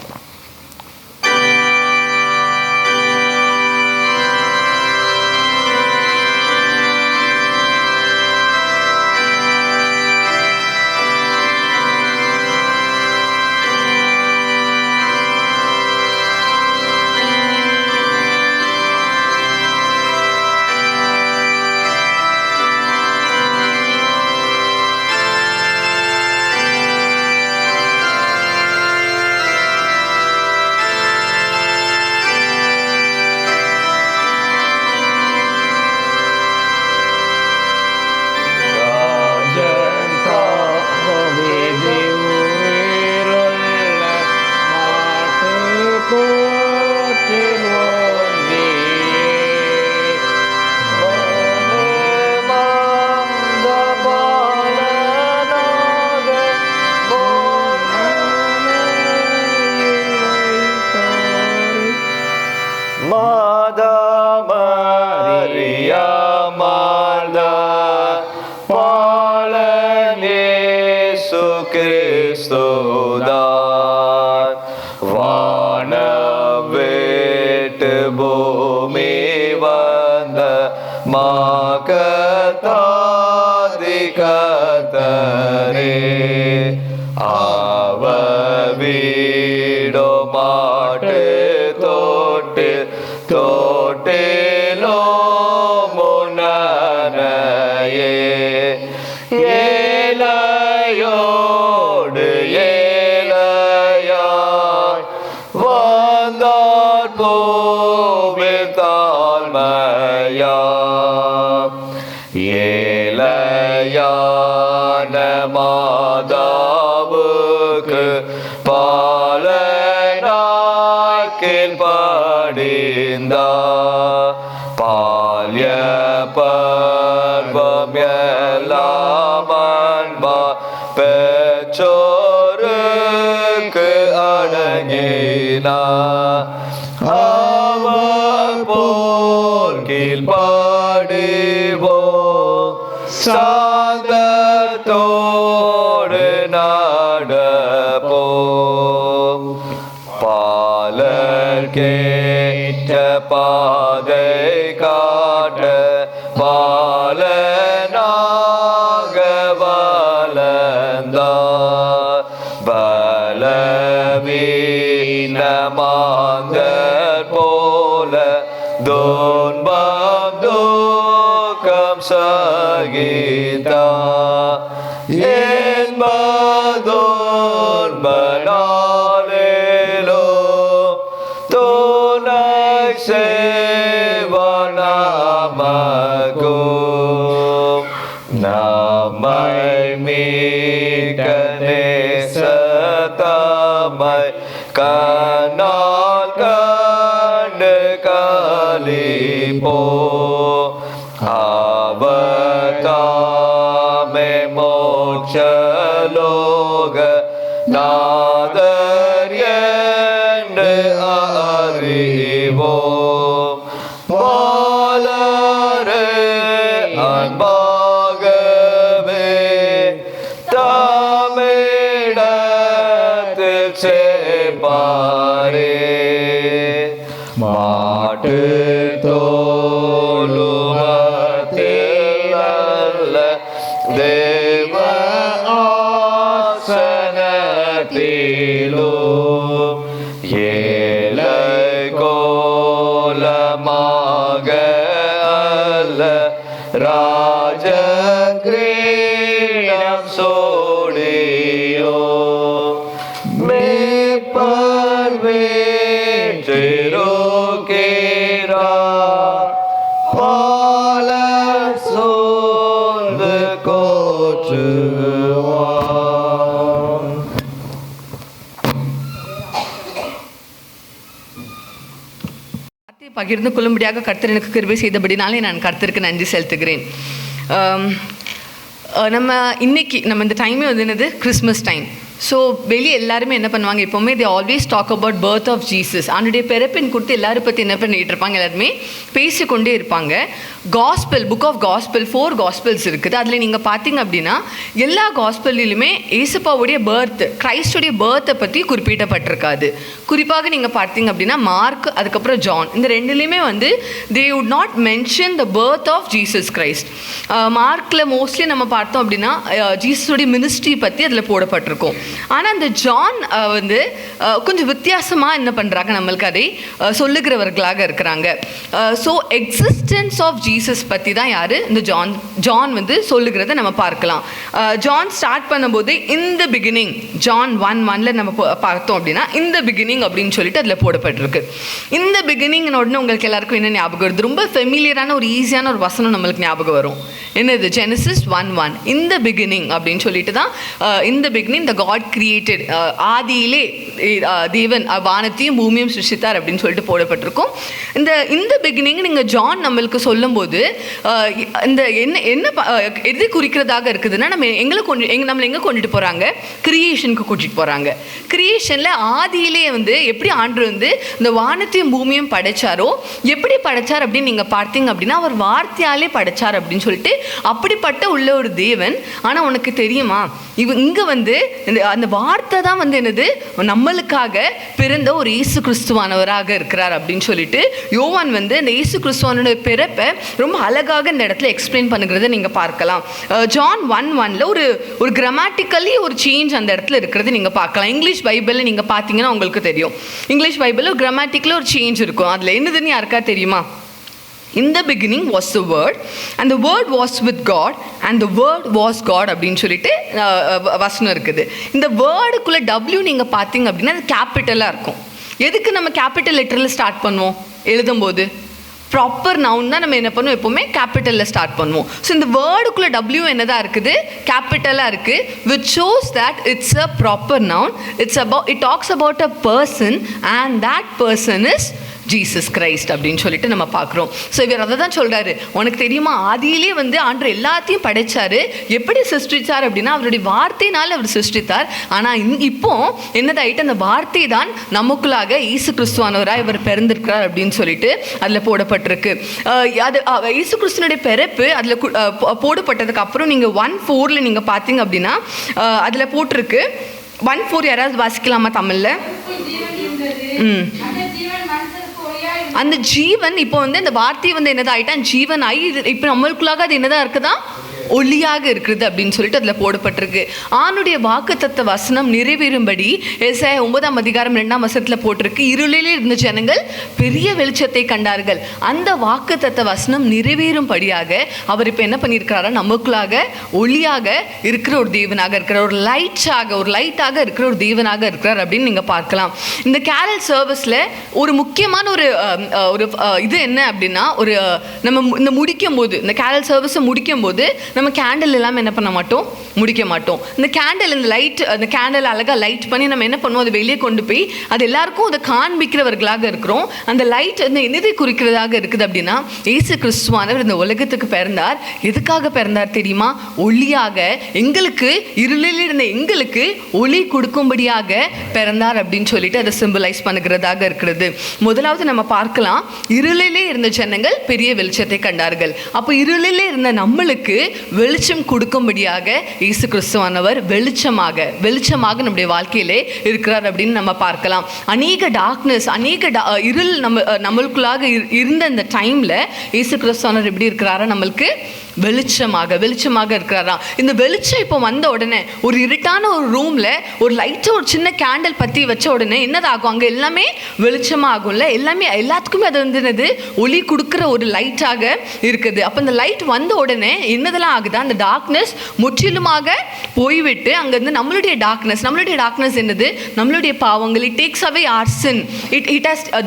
A: சேவனமக்கும் நம்மை மீட்க நேசத்தமை கண்ணால் கண்டு கலிப்போ அவதாமே மோட்சலோக நாதர் என்று அறிவோம் பாலரே அன்பாகவே தமிழத்தில் சேப்பாரே மாட்டு தோலுமத்தில் அல்ல தேவ ஆசனத்திலும் ஏழை கோலமாக அல்ல ராஜ கிரீடம் சோடியோ மேற்பர் வேற்றிருக்கிறா பால சோர்ந்து கோற்றுவான்.
D: பகிர்ந்து கொள்ளும்படியாக கர்த்தர் எனக்கு கிருபை செய்தபடினாலே நான் கர்த்தருக்கு நன்றி செலுத்துகிறேன். நம்ம இன்னைக்கு நம்ம இந்த டைமே வந்து என்னது கிறிஸ்மஸ் டைம். ஸோ வெளியே எல்லாருமே என்ன பண்ணுவாங்க, எப்போவுமே they always talk about birth of Jesus. அவனுடைய பிறப்பின் கொடுத்து எல்லாரும் பற்றி என்ன பண்ணிகிட்டு இருப்பாங்க, எல்லாருமே பேசிக்கொண்டே இருப்பாங்க. Gospel, book of gospel 4 gospels இருக்குது. அதில் நீங்கள் பார்த்தீங்க அப்படின்னா எல்லா காஸ்பல்லையுமே ஏசப்பாவுடைய பர்த், கிரைஸ்டுடைய பர்த்தை பற்றி குறிப்பிடப்பட்டிருக்காது. குறிப்பாக நீங்கள் பார்த்தீங்க அப்படின்னா மார்க், அதுக்கப்புறம் ஜான், இந்த ரெண்டுலேயுமே வந்து they would not mention the birth of Jesus Christ. மார்க்கில் மோஸ்ட்லி நம்ம பார்த்தோம் அப்படின்னா ஜீசஸுடைய மினிஸ்ட்ரி பற்றி அதில் போடப்பட்டிருக்கும். ஆனால் அந்த ஜான் வந்து கொஞ்சம் வித்தியாசமாக என்ன பண்ணுறாங்க, நம்மளுக்கு அதை சொல்லுகிறவர்களாக இருக்கிறாங்க. ஸோ எக்ஸிஸ்டன்ஸ் ஆஃப் ஜீசஸ் பற்றி தான் யார், இந்த ஜான் வந்து சொல்லுகிறத நம்ம பார்க்கலாம். ஜான் ஸ்டார்ட் பண்ணும்போது இந்த பிகினிங், ஜான் 1:1 நம்ம பார்த்தோம் அப்படின்னா இந்த பிகினிங் அப்படின்னு சொல்லிட்டு அதில் போடப்பட்டிருக்கு. இந்த பிகினிங்னு உடனே உங்களுக்கு எல்லாருக்கும் என்ன ஞாபகம் வருது, ரொம்ப ஃபெமிலியரான ஒரு ஈஸியான ஒரு வசனம் நம்மளுக்கு ஞாபகம் வரும். என்னது, ஜெனசிஸ் 1:1 இந்த பிகினிங் அப்படின்னு சொல்லிட்டு தான் இந்த பிகினிங் த காட் கிரியேட்டட், ஆதியிலே தேவன் வானத்தையும் பூமியும் சிருஷ்டித்தார் அப்படின்னு சொல்லிட்டு போடப்பட்டிருக்கும். இந்த பிகினிங் நீங்கள் ஜான் நம்மளுக்கு சொல்லும்போது இந்த என்ன எது குறிக்கிறதாக இருக்குதுன்னா, நம்மளை எங்கே கொண்டுட்டு போகிறாங்க, கிரியேஷனுக்கு கூட்டிகிட்டு போகிறாங்க. கிரியேஷனில் ஆதியிலே வந்து எப்படி ஆண்டு வந்து இந்த வானத்தையும் பூமியும் படைச்சாரோ, எப்படி படைச்சார் அப்படின்னு நீங்கள் பார்த்தீங்க அப்படின்னா அவர் வார்த்தையாலே படைச்சார் அப்படின்னு சொல்லிட்டு அப்படிப்பட்ட உள்ள ஒரு தேவன். ஆனால் உனக்கு தெரியுமா, இங்கே வந்து அந்த வார்த்தை தான் வந்து என்னது, நம்மளுக்காக பிறந்த ஒரு இயேசு கிறிஸ்துவானவராக இருக்கிறார் அப்படின்னு சொல்லிட்டு யோவான் வந்து இந்த இயேசு கிறிஸ்துவானோட பிறப்பை ரொம்ப அழகாக இந்த இடத்துல எக்ஸ்பிளைன் பண்ணுகிறத நீங்கள் பார்க்கலாம். ஜான் 1:1 ஒரு கிராமட்டிக்கலி ஒரு சேஞ்ச் அந்த இடத்துல இருக்கிறது நீங்கள் பார்க்கலாம். இங்கிலீஷ் பைபிளில் நீங்கள் பார்த்தீங்கன்னா உங்களுக்கு தெரியும், இங்கிலீஷ் பைபிளில் கிராமட்டிக்கலில் ஒரு சேஞ்ச் இருக்கும். அதில் என்னதுன்னு யாருக்கா தெரியுமா? In the beginning was the word and the word was with God and the word was God அப்படின்னு சொல்லிட்டு வசனம் இருக்குது. இந்த வேர்டுக்குள்ளே W நீங்கள் பார்த்தீங்க அப்படின்னா அது கேபிட்டலாக இருக்கும். எதுக்கு நம்ம கேபிட்டல் லெட்டரில் ஸ்டார்ட் பண்ணுவோம் எழுதும்போது? ப்ராப்பர் நவுன் தான் நம்ம என்ன பண்ணுவோம், எப்போவுமே கேபிட்டலில் ஸ்டார்ட் பண்ணுவோம். ஸோ இந்த வேர்டுக்குள்ளே W என்னதான் இருக்குது, கேபிட்டலாக இருக்குது, which shows that it's a proper noun. It talks about a person and that person is Jesus Christ அப்படின்னு சொல்லிட்டு நம்ம பார்க்குறோம். ஸோ இவர் அதை தான் சொல்கிறாரு, உனக்கு தெரியுமா ஆதியிலே வந்து ஆண்டவர் எல்லாத்தையும் படைச்சார். எப்படி சிருஷ்டித்தார் அப்படின்னா அவருடைய வார்த்தையினால் அவர் சிருஷ்டித்தார். ஆனால் இப்போ என்னதாயிட்டு, அந்த வார்த்தை தான் நமக்குள்ளாக இயேசு கிறிஸ்துவானவராக இவர் பிறந்திருக்கிறார் அப்படின்னு சொல்லிட்டு அதில் போடப்பட்டிருக்கு. அது இயேசு கிறிஸ்துவனுடைய பிறப்பு அதில் போடப்பட்டதுக்கு அப்புறம் நீங்கள் 1:4 நீங்கள் பார்த்தீங்க அப்படின்னா அதில் போட்டிருக்கு. 1:4 யாராவது வாசிக்கலாமா தமிழில்? அந்த ஜீவன் இப்போ வந்து இந்த வார்த்தை வந்து என்னதான் ஆயிட்டா, ஜீவன் ஆகி இப்போ நம்மளுக்குள்ளாக அது என்னதான் இருக்குதா, ஒளியாக இருக்கிறது அப்படின்னு சொல்லிட்டு அதில் போடப்பட்டிருக்கு. ஆணுடைய வாக்குத்தத்த வசனம் நிறைவேறும்படி ஏசாயா 9:2 போட்டிருக்கு, இருளிலே இருந்த ஜனங்கள் பெரிய வெளிச்சத்தை கண்டார்கள். அந்த வாக்குத்தத்த வசனம் நிறைவேறும்படியாக அவர் இப்போ என்ன பண்ணியிருக்கிறாரா, நமக்குள்ளாக ஒளியாக இருக்கிற ஒரு தேவனாக இருக்கிறார், ஒரு லைட்டாக இருக்கிற ஒரு தேவனாக இருக்கிறார் அப்படின்னு நீங்கள் பார்க்கலாம். இந்த கேரல் சர்வீஸில் ஒரு முக்கியமான ஒரு இது என்ன அப்படின்னா, ஒரு நம்ம இந்த முடிக்கும் போது, இந்த கேரல் சர்வீஸை முடிக்கும் போது நம்ம கேண்டில் எல்லாம் என்ன பண்ண மாட்டோம், முடிக்க மாட்டோம். இந்த கேண்டில், இந்த லைட், அந்த கேண்டில் அழகாக லைட் பண்ணி நம்ம என்ன பண்ணுவோம், அதை வெளியே கொண்டு போய் அது எல்லாருக்கும் அதை காண்பிக்கிறவர்களாக இருக்கிறோம். அந்த லைட் வந்து என்னதை குறிக்கிறதாக இருக்குது அப்படின்னா, இயேசு கிறிஸ்துவானவர் இந்த உலகத்துக்கு பிறந்தார். எதுக்காக பிறந்தார் தெரியுமா? ஒளியாக, எங்களுக்கு இருளில் இருந்த எங்களுக்கு ஒளி கொடுக்கும்படியாக பிறந்தார் அப்படின்னு சொல்லிட்டு அதை சிம்பிளைஸ் பண்ணுகிறதாக இருக்கிறது. முதலாவது நம்ம பார்க்கலாம், இருளிலே இருந்த ஜனங்கள் பெரிய வெளிச்சத்தை கண்டார்கள். அப்போ இருளிலே இருந்த நம்மளுக்கு வெளிச்சம் கொடுக்கும்படியாக இயேசு கிறிஸ்துவானவர் வெளிச்சமாக நம்முடைய வாழ்க்கையிலே இருக்கிறார் அப்படின்னு நம்ம பார்க்கலாம். அநேக டார்க்னஸ், இருள் நம்மளுக்குள்ளாக இருந்த இந்த டைம்ல இயேசு கிறிஸ்துவானவர் எப்படி இருக்கிறாரா, நம்மளுக்கு வெளிச்சமாக இருக்கிறாரா. இந்த வெளிச்சம் இப்போ வந்த உடனே ஒரு இருட்டான ஒரு ரூம்ல ஒரு லைட்டை, ஒரு சின்ன கேண்டில் பற்றி வச்ச உடனே என்னதாகும், அங்கே எல்லாமே வெளிச்சமாகும்ல, எல்லாத்துக்குமே அது வந்து ஒளி கொடுக்குற ஒரு லைட்டாக இருக்குது. அப்போ இந்த லைட் வந்த உடனே என்னதெல்லாம் ஆகுதா, அந்த டார்க்னஸ் முற்றிலுமாக போய்விட்டு அங்கேருந்து நம்மளுடைய டார்க்னஸ் என்னது, நம்மளுடைய பாவங்கள். It takes away our sin.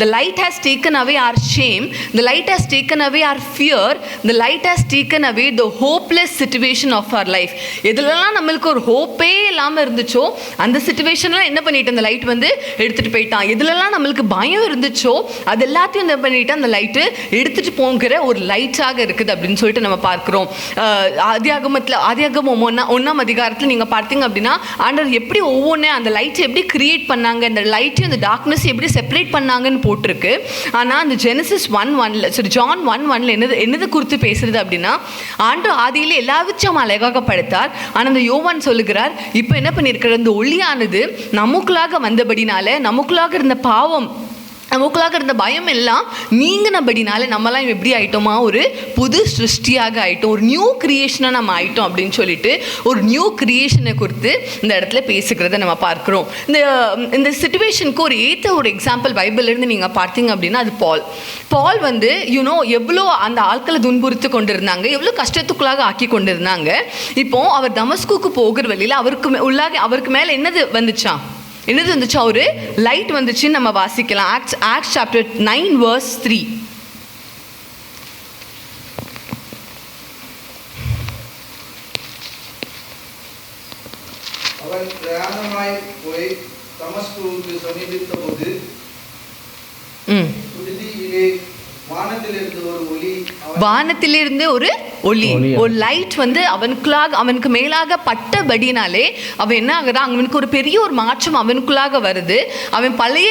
D: The light has taken away our shame. The light has taken away our fear. The light has taken away the hopeless situation of our life. எதுலலாம் நம்மளுக்கு ஒரு ஹோப்பே இல்லாமல் இருந்துச்சோ அந்த சிச்சுவேஷன்லாம் என்ன பண்ணிட்டு அந்த லைட் வந்து எடுத்துகிட்டு போயிட்டான். எதுலலாம் நம்மளுக்கு பயம் இருந்துச்சோ அது எல்லாத்தையும் என்ன பண்ணிட்டு அந்த லைட்டு எடுத்துகிட்டு போங்கிற ஒரு லைட்டாக இருக்குது அப்படின்னு சொல்லிட்டு நம்ம பார்க்குறோம். ஆதியாகமம் 1 நீங்கள் பார்த்தீங்க அப்படின்னா ஆண்டவர் எப்படி ஒவ்வொன்றே அந்த லைட்டை எப்படி கிரியேட் பண்ணாங்க, அந்த லைட்டையும் அந்த டார்க்னஸ் எப்படி செப்பரேட் பண்ணாங்கன்னு போட்டிருக்கு. ஆனால் அந்த ஜெனசிஸ் 1:1 ஜான் 1:1 என்னது குறித்து பேசுறது அப்படின்னா, ஆண்டு ஆதியிலே எல்லாவற்றையும் அழகாக படைத்தார். ஆனால் அந்த யோவான் சொல்லுகிறார், இப்போ என்ன பண்ணியிருக்கிற இந்த ஒளியானது நமக்குள்ளாக வந்தபடினால, நமக்குள்ளாக இருந்த பாவம், நமக்குள்ளாக இருந்த பயம் எல்லாம் நீங்கினபடினால நம்மலாம் எப்படி ஆயிட்டோமா, ஒரு புது சிருஷ்டியாக ஆயிட்டோம், ஒரு நியூ கிரியேஷனாக நம்ம ஆயிட்டோம் அப்படின்னு சொல்லிட்டு ஒரு நியூ கிரியேஷனை குறித்து இந்த இடத்துல பேசுகிறத நம்ம பார்க்குறோம். இந்த சிச்சுவேஷனுக்கு ஒரு ஏற்ற ஒரு எக்ஸாம்பிள் பைபிள்லேருந்து நீங்கள் பார்த்தீங்க அப்படின்னா அது பால் வந்து எவ்வளோ அந்த ஆட்களை துன்புறுத்து கொண்டு இருந்தாங்க, எவ்வளோ கஷ்டத்துக்குள்ளாக ஆக்கி கொண்டு இருந்தாங்க. இப்போ அவர் தமஸ்குக்கு போகிற வழியில் அவருக்கு மேலே என்னது வந்துச்சு, ஒரு லைட் வந்துச்சுன்னு நம்ம வாசிக்கலாம். Acts chapter 9:3.
F: அவன் பிரயாணமாய் போய் தமஸ்குவுக்கு சமீபித்த போது புழுதியிலே
D: வானத்திலிருந்து ஒரு லைட் வந்து அவனுக்கு மேலாக பட்டபடினாலே அவன் என்ன ஆகுறான், அவனுக்கு ஒரு பெரிய ஒரு மாற்றம் அவனுக்குள்ளாக வருது. அவன் பழைய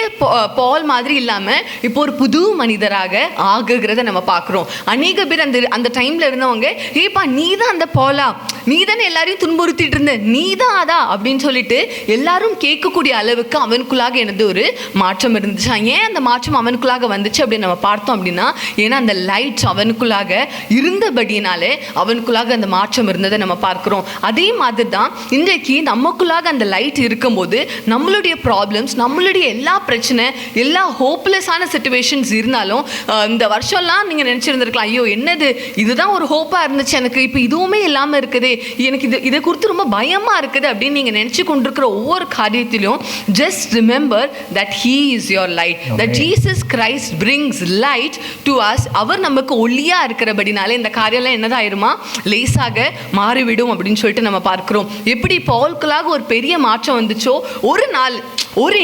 D: பால் மாதிரி இல்லாம இப்போ ஒரு புது மனிதராக ஆகுகிறத நம்ம பார்க்குறோம். அநேக பேர் அந்த டைம்ல இருந்தவங்க, ஏப்பா நீ தான் அந்த பாலா, நீ தானே எல்லாரையும் துன்புறுத்திட்டு இருந்த, நீ தான் அதா அப்படின்னு சொல்லிட்டு எல்லாரும் கேட்கக்கூடிய அளவுக்கு அவனுக்குள்ளாக எனது ஒரு மாற்றம் இருந்துச்சு. ஏன் அந்த மாற்றம் அவனுக்குள்ளாக வந்துச்சு அப்படின்னு நம்ம பார்த்தோம் அப்படின்னா, ஏன்னா அந்த லைட் அவனுக்குள்ளாக இருந்தபடினாலே அவனுக்குள்ளாக அந்த மாற்றம் இருந்ததை நம்ம பார்க்கிறோம். அதே மாதிரி தான் இன்றைக்கு நமக்குள்ளாக அந்த லைட் இருக்கும்போது நம்மளுடைய ப்ராப்ளம்ஸ், நம்மளுடைய எல்லா பிரச்சனை, எல்லா ஹோப்லெஸ்ஸான சிச்சுவேஷன்ஸ் இருந்தாலும் இந்த வருஷம்லாம் நீங்கள் நினச்சிருந்துருக்கலாம், ஐயோ என்னது இதுதான் ஒரு ஹோப்பாக இருந்துச்சு எனக்கு, இப்போ இதுவுமே இல்லாமல் இருக்குது, எனக்கு இதை குறித்து ரொம்ப பயமாக இருக்குது அப்படின்னு நீங்கள் நினச்சி கொண்டிருக்கிற ஒவ்வொரு காரியத்திலும் just remember that he is your light, that Jesus Christ brings light to us. அவர் நமக்கு ஒளியா இருக்கிறபடினாலே இந்த காரியம்லாம் என்னதாயிருமா, லேசாக மாறிவிடும் அப்படின்னு சொல்லிட்டு நம்ம பார்க்கிறோம். எப்படி பால்குள்ளாக ஒரு பெரிய மாற்றம் வந்துச்சோ, ஒரு நாள் ஒரு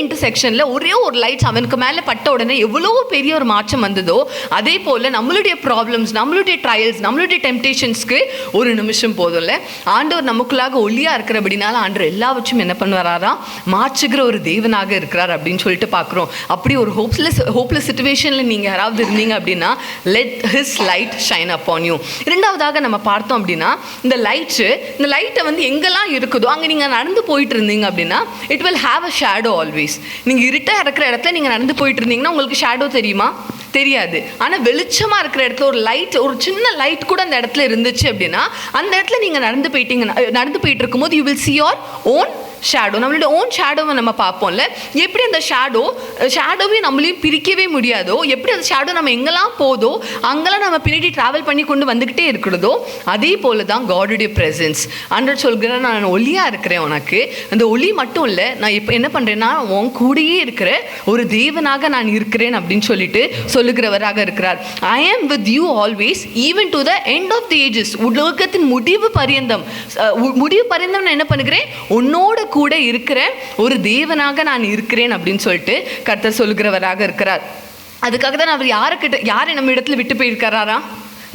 D: இன்டர்செக்ஷன்ல ஒரே ஒரு லைட் அவனுக்கு மேலே பட்ட உடனே எவ்வளோ பெரிய ஒரு மாற்றம் வந்ததோ, அதே போல நம்மளுடைய ப்ராப்ளம்ஸ், நம்மளுடைய ட்ரையல்ஸ், நம்மளுடைய டெம்டேஷன்ஸ்க்கு ஒரு நிமிஷம் போதும்ல. ஆண்டவர் நமக்குள்ளாக ஒளியா இருக்கிறபடினால ஆண்டவர் எல்லாவற்றும் என்ன பண்ணுவாரா, மாற்றுகிற ஒரு தேவனாக இருக்கிறார் அப்படின்னு சொல்லிட்டு பார்க்குறோம். அப்படி ஒரு ஹோப்லெஸ் சிச்சுவேஷனில் நீங்கள் யாராவது இருந்தீங்க அப்படின்னா, let his light shine upon you. இரண்டாவதாக நம்ம பார்த்தோம் அப்படின்னா, இந்த லைட்டை வந்து எங்கெல்லாம் இருக்குதோ அங்கே நீங்கள் நடந்து போயிட்டு இருந்தீங்க அப்படின்னா, it will have a shadow always. நீங்கள் இருட்டாக இருக்கிற இடத்துல நீங்கள் நடந்து போயிட்டு இருந்தீங்கன்னா உங்களுக்கு ஷேடோ தெரியுமா? தெரியாது. ஆனால் வெளிச்சமாக இருக்கிற இடத்துல ஒரு லைட், ஒரு சின்ன லைட் கூட அந்த இடத்துல இருந்துச்சு அப்படின்னா அந்த இடத்துல நீங்கள் நடந்து போயிட்டு இருக்கும்போது you will see your own shadow. நம்மளுடைய ஓன் ஷேடோவை நம்ம பார்ப்போம்ல, எப்படி அந்த ஷேடோவே நம்மளையும் பிரிக்கவே முடியாதோ, எப்படி அந்த ஷேடோ நம்ம எங்கெல்லாம் போதோ அங்கெல்லாம் நம்ம பின்னாடி ட்ராவல் பண்ணி கொண்டு வந்துக்கிட்டே இருக்கிறதோ, அதே போல தான் காடுடைய ப்ரெசன்ஸ். ஆண்டவர் சொல்கிறேன், நான் ஒளியாக இருக்கிறேன் உனக்கு. அந்த ஒளி மட்டும் இல்லை, நான் இப்போ என்ன பண்ணுறேன்னா உன் கூடயே இருக்கிற ஒரு தேவனாக நான் இருக்கிறேன் அப்படின்னு சொல்லிட்டு சொல்லுகிறவராக இருக்கிறார். I am with you always even to the end of the ages. உலகத்தின் முடிவு பரியந்தம் நான் என்ன பண்ணுகிறேன், உன்னோட கூட இருக்கிற ஒரு தேவனாக நான் இருக்கிறேன் அப்படின்னு சொல்லிட்டு கர்த்தர் சொல்லுகிறவராக இருக்கிறார். அதுக்காக தான் அவர் யாரை நம்ம இடத்துல விட்டு போயிருக்காரா,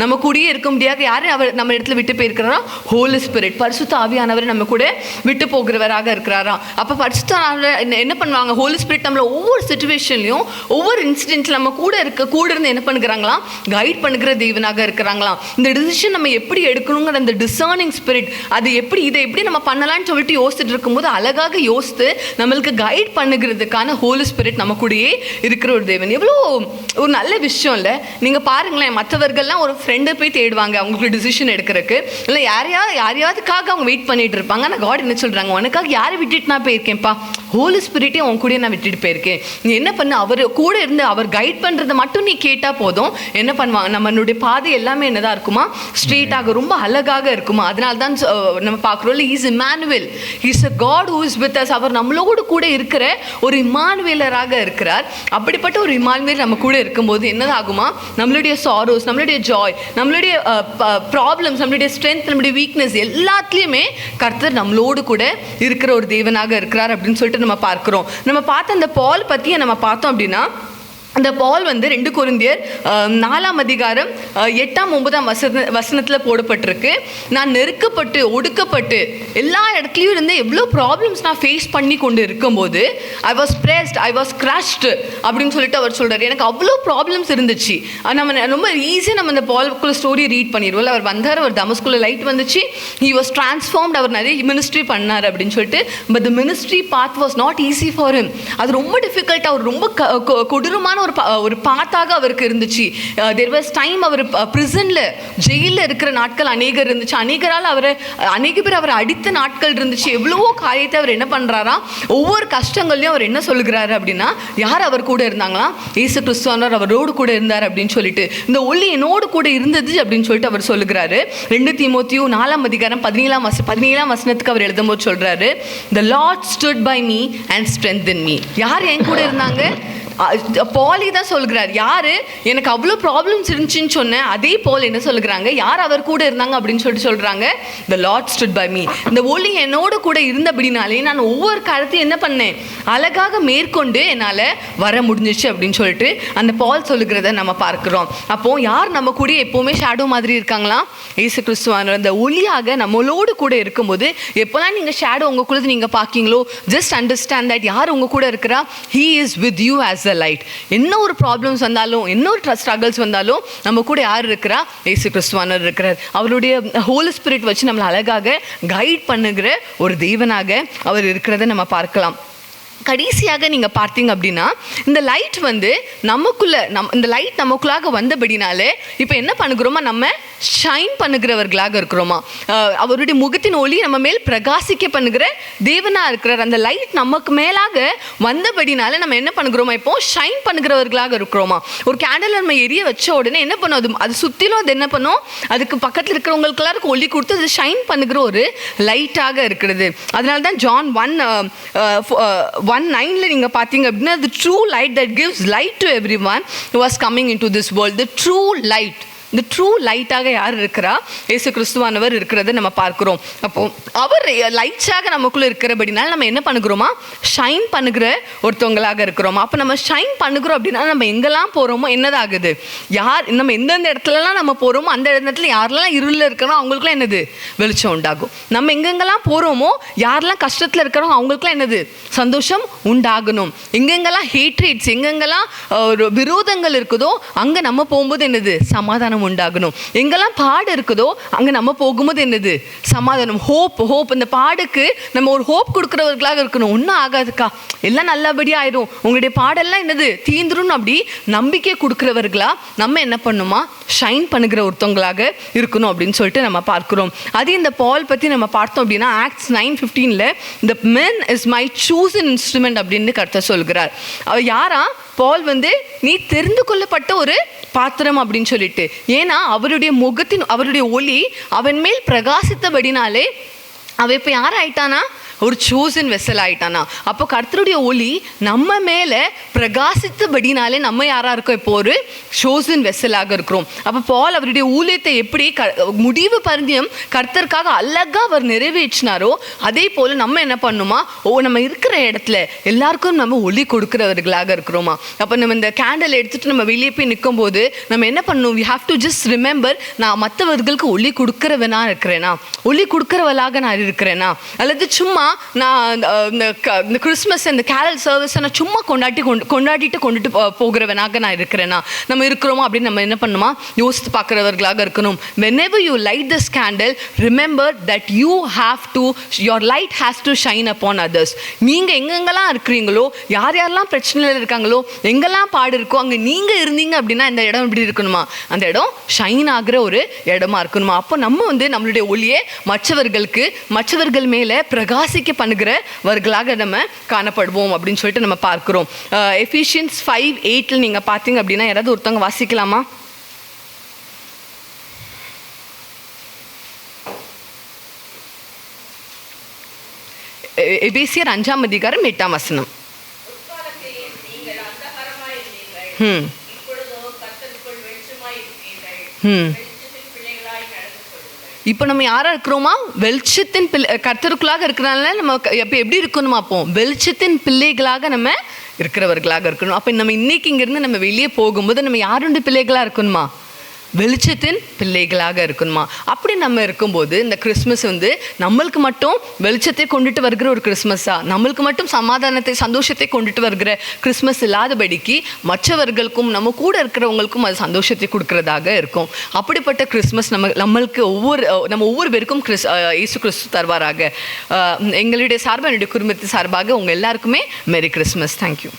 D: நம்ம கூடயே இருக்க முடியாது. யாரும் அவர் நம்ம இடத்துல விட்டு போயிருக்கிறாரா, ஹோலி ஸ்பிரிட், பரிசுத்த ஆவியானவர் நம்ம கூட விட்டு போகிறவராக இருக்கிறாரா. அப்போ பரிசுத்த ஆவியானவர் என்ன பண்ணுவாங்க, ஹோலி ஸ்பிரிட் நம்மளை ஒவ்வொரு சிச்சுவேஷன்லையும் ஒவ்வொரு இன்சிடென்ட்ல நம்ம கூட இருந்து என்ன பண்ணுகிறாங்களாம், கைட் பண்ணுகிற தேவனாக இருக்கிறாங்களாம். இந்த டிசிஷன் நம்ம எப்படி எடுக்கணுங்கிற அந்த டிசர்னிங் ஸ்பிரிட், அது எப்படி இதை எப்படி நம்ம பண்ணலாம்னு சொல்லிட்டு யோசிச்சுட்டு இருக்கும்போது அழகாக யோசித்து நம்மளுக்கு கைட் பண்ணுகிறதுக்கான ஹோலி ஸ்பிரிட் நம்ம கூடயே இருக்கிற ஒரு தேவன். எவ்வளோ ஒரு நல்ல விஷயம் இல்லை? நீங்கள் பாருங்களேன், மற்றவர்கள்லாம் ஒரு ஃப்ரெண்டை போய் தேடுவாங்க அவங்களுக்கு டிசிஷன் எடுக்கிறதுக்கு, இல்லை யாரையாவதுக்காக அவங்க வெயிட் பண்ணிட்டு இருப்பாங்க. ஆனால் காட் என்ன சொல்கிறாங்க, உனக்காக யாரை விட்டுட்டு நான் போயிருக்கேன்ப்பா, ஹோலி ஸ்பிரிட்டே உன் கூட நான் விட்டுட்டு போயிருக்கேன். நீ என்ன பண்ண, அவர் கூட இருந்து அவர் கைட் பண்ணுறதை மட்டும் நீ கேட்டால் போதும். என்ன பண்ணுவாங்க, நம்மளுடைய பாதை எல்லாமே என்னதான் இருக்குமா, ஸ்ட்ரெயிட்டாக ரொம்ப அழகாக இருக்குமா. அதனால தான் நம்ம பார்க்குறோம், is Immanuel, is a God who is with us. அவர் நம்மளோடு கூட இருக்கிற ஒரு இம்மானுவேலராக இருக்கிறார். அப்படிப்பட்ட ஒரு இம்மானுவேல் நம்ம கூட இருக்கும்போது என்னதாகுமா, நம்மளுடைய சாரோஸ், நம்மளுடைய ஜாய், நம்மளுடைய ப்ராப்ளம்ஸ், நம்மளுடைய ஸ்ட்ரென்த், நம்மளுடைய வீக்னஸ் எல்லாத்துலேயுமே கர்த்தர் நம்மளோடு கூட இருக்கிற ஒரு தேவனாக இருக்கிறார் அப்படின்னு சொல்லிட்டு நம்ம பார்க்குறோம். நம்ம பார்த்த அந்த பால் பற்றி நம்ம பார்த்தோம் அப்படின்னா, அந்த பால் 2 கொரிந்தியர் 4ஆம் அதிகாரம் 8ஆம் 9ஆம் வசனத்தில் போடப்பட்டிருக்கு. நான் நெருக்கப்பட்டு ஒடுக்கப்பட்டு எல்லா இடத்துலையும் இருந்து எவ்வளோ ப்ராப்ளம்ஸ் நான் ஃபேஸ் பண்ணி கொண்டு இருக்கும்போது I was pressed, I was crushed அப்படின்னு சொல்லிட்டு அவர் சொல்கிறார். எனக்கு அவ்வளோ ப்ராப்ளம்ஸ் இருந்துச்சு. நம்ம ரொம்ப ஈஸியாக நம்ம அந்த பால்குள்ள ஸ்டோரி ரீட் பண்ணிடுவோம். அவர் வந்தார், அவர் தமஸ்குள்ள லைட் வந்துச்சு, ஹி வாஸ் டிரான்ஸ்ஃபார்ம்ட், அவர் நிறைய மினிஸ்ட்ரி பண்ணார் அப்படின்னு சொல்லிட்டு. But the ministry path was not easy for him. அது ரொம்ப டிஃபிகல்ட், அவர் ரொம்ப கொடூரமான ஒரு பாத்தாக அவருக்கு இருந்துச்சு. தேர் வாஸ் டைம் அவர் பிரிசன்ல, ஜெயிலில் இருக்கிற நாட்கள் அநேகர் இருந்துச்சு. அநேக பேர் அவரை அடித்த நாட்கள் இருந்துச்சு. எவ்வளவோ காரியத்தை அவர் என்ன பண்றாரா, ஒவ்வொரு கஷ்டங்கள்லையும் அவர் என்ன சொல்லுகிறாரு அப்படின்னா, யார் அவர் கூட இருந்தாங்களா, இயேசு கிறிஸ்துவானவர் அவரோடு கூட இருந்தார் அப்படின்னு சொல்லிட்டு, இந்த ஒளி என்னோடு கூட இருந்தது அப்படின்னு சொல்லிட்டு அவர் சொல்லுகிறாரு. 2 தீமோத்தேயு 4ஆம் அதிகாரம் 17ஆம் வசனத்துக்கு அவர் எழுதும்போது சொல்றாரு, the Lord stood by me and strengthened me. யார் என் கூட இருந்தாங்க, பாலி தான் சொல்கிறார். யாரு எனக்கு அவ்வளோ ப்ராப்ளம்ஸ் இருந்துச்சுன்னு சொன்னேன், அதே போல் என்ன சொல்கிறாங்க, யார் அவர் கூட இருந்தாங்க அப்படின்னு சொல்லிட்டு சொல்கிறாங்க, the Lord stood by me. இந்த ஒளி என்னோட கூட இருந்தபடினாலே நான் ஒவ்வொரு காலத்தையும் என்ன பண்ணேன், அழகாக மேற்கொண்டு என்னால் வர முடிஞ்சிச்சு அப்படின்னு சொல்லிட்டு அந்த பால் சொல்லுகிறத நம்ம பார்க்குறோம். அப்போது யார் நம்ம கூட எப்போவுமே ஷேடோ மாதிரி இருக்காங்களா, இயேசு கிறிஸ்துவான அந்த ஒளியாக நம்மளோடு கூட இருக்கும்போது எப்போலாம் நீங்கள் ஷேடோ உங்களுக்குள்ளது நீங்கள் பார்க்கிங்களோ, ஜஸ்ட் அண்டர்ஸ்டாண்ட் தட் யார் உங்கள் கூட இருக்கிறா, he is with you as a light. என்ன ஒரு ப்ராப்ளம்ஸ் வந்தாலும், என்ன ஒரு ஸ்ட்ரகிள்ஸ் வந்தாலும் நம்ம கூட யார் இருக்கிறா, இயேசு கிறிஸ்துவானவர் இருக்கிறார். அவருடைய ஹோலி ஸ்பிரிட் வச்சு நம்மளை அழகாக கைட் பண்ணுகிற ஒரு தேவனாக அவர் இருக்கிறத நம்ம பார்க்கலாம். கடைசியாக நீங்கள் பார்த்தீங்க அப்படின்னா, இந்த லைட் இந்த லைட் நமக்குள்ளாக வந்தபடினாலே இப்போ என்ன பண்ணுகிறோமா, நம்ம ஷைன் பண்ணுகிறவர்களாக இருக்கிறோமா. அவருடைய முகத்தின் ஒளி நம்ம மேல் பிரகாசிக்க பண்ணுகிற தேவனாக இருக்கிறார். அந்த லைட் நமக்கு மேலாக வந்தபடினால நம்ம என்ன பண்ணுகிறோமா, இப்போ ஷைன் பண்ணுகிறவர்களாக இருக்கிறோமா. ஒரு கேண்டில் நம்ம எரிய வச்ச உடனே என்ன பண்ணும், அது சுற்றிலும் அது என்ன பண்ணும், அதுக்கு பக்கத்தில் இருக்கிறவங்களுக்கு எல்லாருக்கும் ஒளி கொடுத்து அது ஷைன் பண்ணுகிற ஒரு லைட்டாக இருக்கிறது. அதனால தான் ஜான் 1:9 நீங்கள் பார்த்தீங்க அப்படின்னா, the true light that gives light to everyone who was coming into this world, the true light, இந்த ட்ரூ லைட்டாக யார் இருக்கிறா, இயேசு கிறிஸ்துவானவர் இருக்கிறத நம்ம பார்க்குறோம். அப்போது அவர் லைட்ஸாக நமக்குள்ளே இருக்கிறபடினால நம்ம என்ன பண்ணுகிறோமா, ஷைன் பண்ணுகிற ஒருத்தவங்களாக இருக்கிறோமா. அப்போ நம்ம ஷைன் பண்ணுகிறோம் அப்படின்னா நம்ம எங்கெல்லாம் போகிறோமோ என்னதாகுது, நம்ம எந்தெந்த இடத்துலலாம் நம்ம போகிறோமோ அந்த இடத்துல யாரெல்லாம் இருளில் இருக்கிறோம் அவங்களுக்குலாம் என்னது, வெளிச்சம் உண்டாகும். நம்ம எங்கெங்கெல்லாம் போகிறோமோ யாரெல்லாம் கஷ்டத்தில் இருக்கிறோம் அவங்களுக்குலாம் என்னது, சந்தோஷம் உண்டாகணும். எங்கெங்கெல்லாம் ஹேட்ரேட்ஸ், எங்கெங்கெல்லாம் விரோதங்கள் இருக்குதோ அங்கே நம்ம போகும்போது என்னது, சமாதானம் சமாதானம் உண்டாகணும். எங்கெல்லாம் பாடு இருக்குதோ அங்கே நம்ம போகும்போது என்னது சமாதானம், ஹோப். இந்த பாடுக்கு நம்ம ஒரு ஹோப் கொடுக்குறவர்களாக இருக்கணும். ஒன்றும் ஆகாதுக்கா, எல்லாம் நல்லபடியாக ஆயிடும், உங்களுடைய பாடெல்லாம் என்னது தீந்துரும், அப்படி நம்பிக்கை கொடுக்குறவர்களா நம்ம என்ன பண்ணுமா ஷைன் பண்ணுகிற ஒருத்தவங்களாக இருக்கணும் அப்படின்னு சொல்லிட்டு நம்ம பார்க்குறோம். அது இந்த பால் பற்றி நம்ம பார்த்தோம் அப்படின்னா acts 9:15 the man is my chosen instrument அப்படின்னு கர்த்தர் சொல்கிறார். அவர் யாரா? பால் நீ தெரிந்து கொள்ளப்பட்ட ஒரு பாத்திரம் அப்படின்னு சொல்லிட்டு. ஏன்னா அவருடைய ஒளி அவன் மேல் பிரகாசித்தபடினாலே அவ இப்போ யார் ஆயிட்டானா? ஒரு சூசன் வெசல் ஆயிட்டானா. அப்போ கர்த்தருடைய ஒளி நம்ம மேலே பிரகாசித்தபடினாலே நம்ம யாராக இருக்கோம்? இப்போ ஒரு சூசன் வெசலாக இருக்கிறோம். அப்போ பால் அவருடைய ஊழியத்தை எப்படி முடிவு பரிந்தியம் கர்த்தருக்காக அழகாக அவர் நிறைவேற்றினாரோ அதே போல் நம்ம என்ன பண்ணுமா, நம்ம இருக்கிற இடத்துல எல்லாருக்கும் நம்ம ஒளி கொடுக்குறவர்களாக இருக்கிறோமா. அப்போ நம்ம இந்த கேண்டில் எடுத்துகிட்டு நம்ம வெளியே போய் நிற்கும் போது நம்ம என்ன பண்ணணும்? We have to just remember, நான் மற்றவர்களுக்கு ஒளி கொடுக்குறவனா இருக்கிறேனா, ஒளி கொடுக்குறவளாக நான் இருக்கிறேனா, அல்லது சும்மா நான் இந்த கிறிஸ்மஸ் இந்த கேரல் சர்வீஸை நான் சும்மா கொண்டாடிட்டு கொண்டுட்டு போகிறவனாக நான் இருக்கிறேனா, நம்ம இருக்கிறோமா அப்படின்னு நம்ம என்ன பண்ணுமா யோசித்து பார்க்குறவர்களாக இருக்கணும். whenever you light this candle, remember that you have to, your light has to shine upon others. நீங்கள் எங்கெங்கெல்லாம் இருக்கிறீங்களோ, யாரெல்லாம் பிரச்சனையில் இருக்காங்களோ, எங்கெல்லாம் பாடு இருக்கோ அங்கே நீங்கள் இருந்தீங்க அப்படின்னா இந்த இடம் எப்படி இருக்கணுமா, அந்த இடம் ஷைன் ஆகிற ஒரு இடமா இருக்கணுமா. அப்போ நம்ம நம்மளுடைய ஒளியை மற்றவர்கள் மேலே பிரகாசிக்க பண்ணுகிறவர்களாக நம்ம காணப்படுவோம் அப்படின்னு சொல்லிட்டு நம்ம பார்க்கிறோம். எஃபிஷியன்ஸ் 5:8 நீங்க பார்த்தீங்க அப்படின்னா யாராவது ஒருத்தவங்க வாசிக்கலாமா? எபேசியர் 5:8. இப்போ நம்ம யாராக இருக்கிறோமா? வெளிச்சத்தின் கர்த்தருக்குள்ளாக இருக்கிறனால நம்ம இப்போ எப்படி இருக்கணுமா? அப்போ வெளிச்சத்தின் பிள்ளைகளாக நம்ம இருக்கிறவர்களாக இருக்கணும். அப்போ நம்ம இன்னைக்கு இங்கேருந்து நம்ம வெளியே போகும்போது நம்ம யாருடைய பிள்ளைகளாக இருக்கணுமா? வெளிச்சத்தின் பிள்ளைகளாக இருக்கணுமா. அப்படி நம்ம இருக்கும்போது இந்த கிறிஸ்மஸ் நம்மளுக்கு மட்டும் வெளிச்சத்தை கொண்டுட்டு வருகிற ஒரு கிறிஸ்மஸா, நம்மளுக்கு மட்டும் சமாதானத்தை சந்தோஷத்தை கொண்டுட்டு வருகிற கிறிஸ்மஸ் இல்லாதபடிக்கு மற்றவர்களுக்கும் நம்ம கூட இருக்கிறவங்களுக்கும் அது சந்தோஷத்தை கொடுக்கறதாக இருக்கும். அப்படிப்பட்ட கிறிஸ்மஸ் நம்மளுக்கு நம்ம ஒவ்வொரு பேருக்கும் இயேசு கிறிஸ்து தருவாராக. எங்களுடைய சார்பாக, என்னுடைய குடும்பத்தின் சார்பாக உங்கள் எல்லாருக்குமே மேரி கிறிஸ்மஸ். தேங்க்யூ.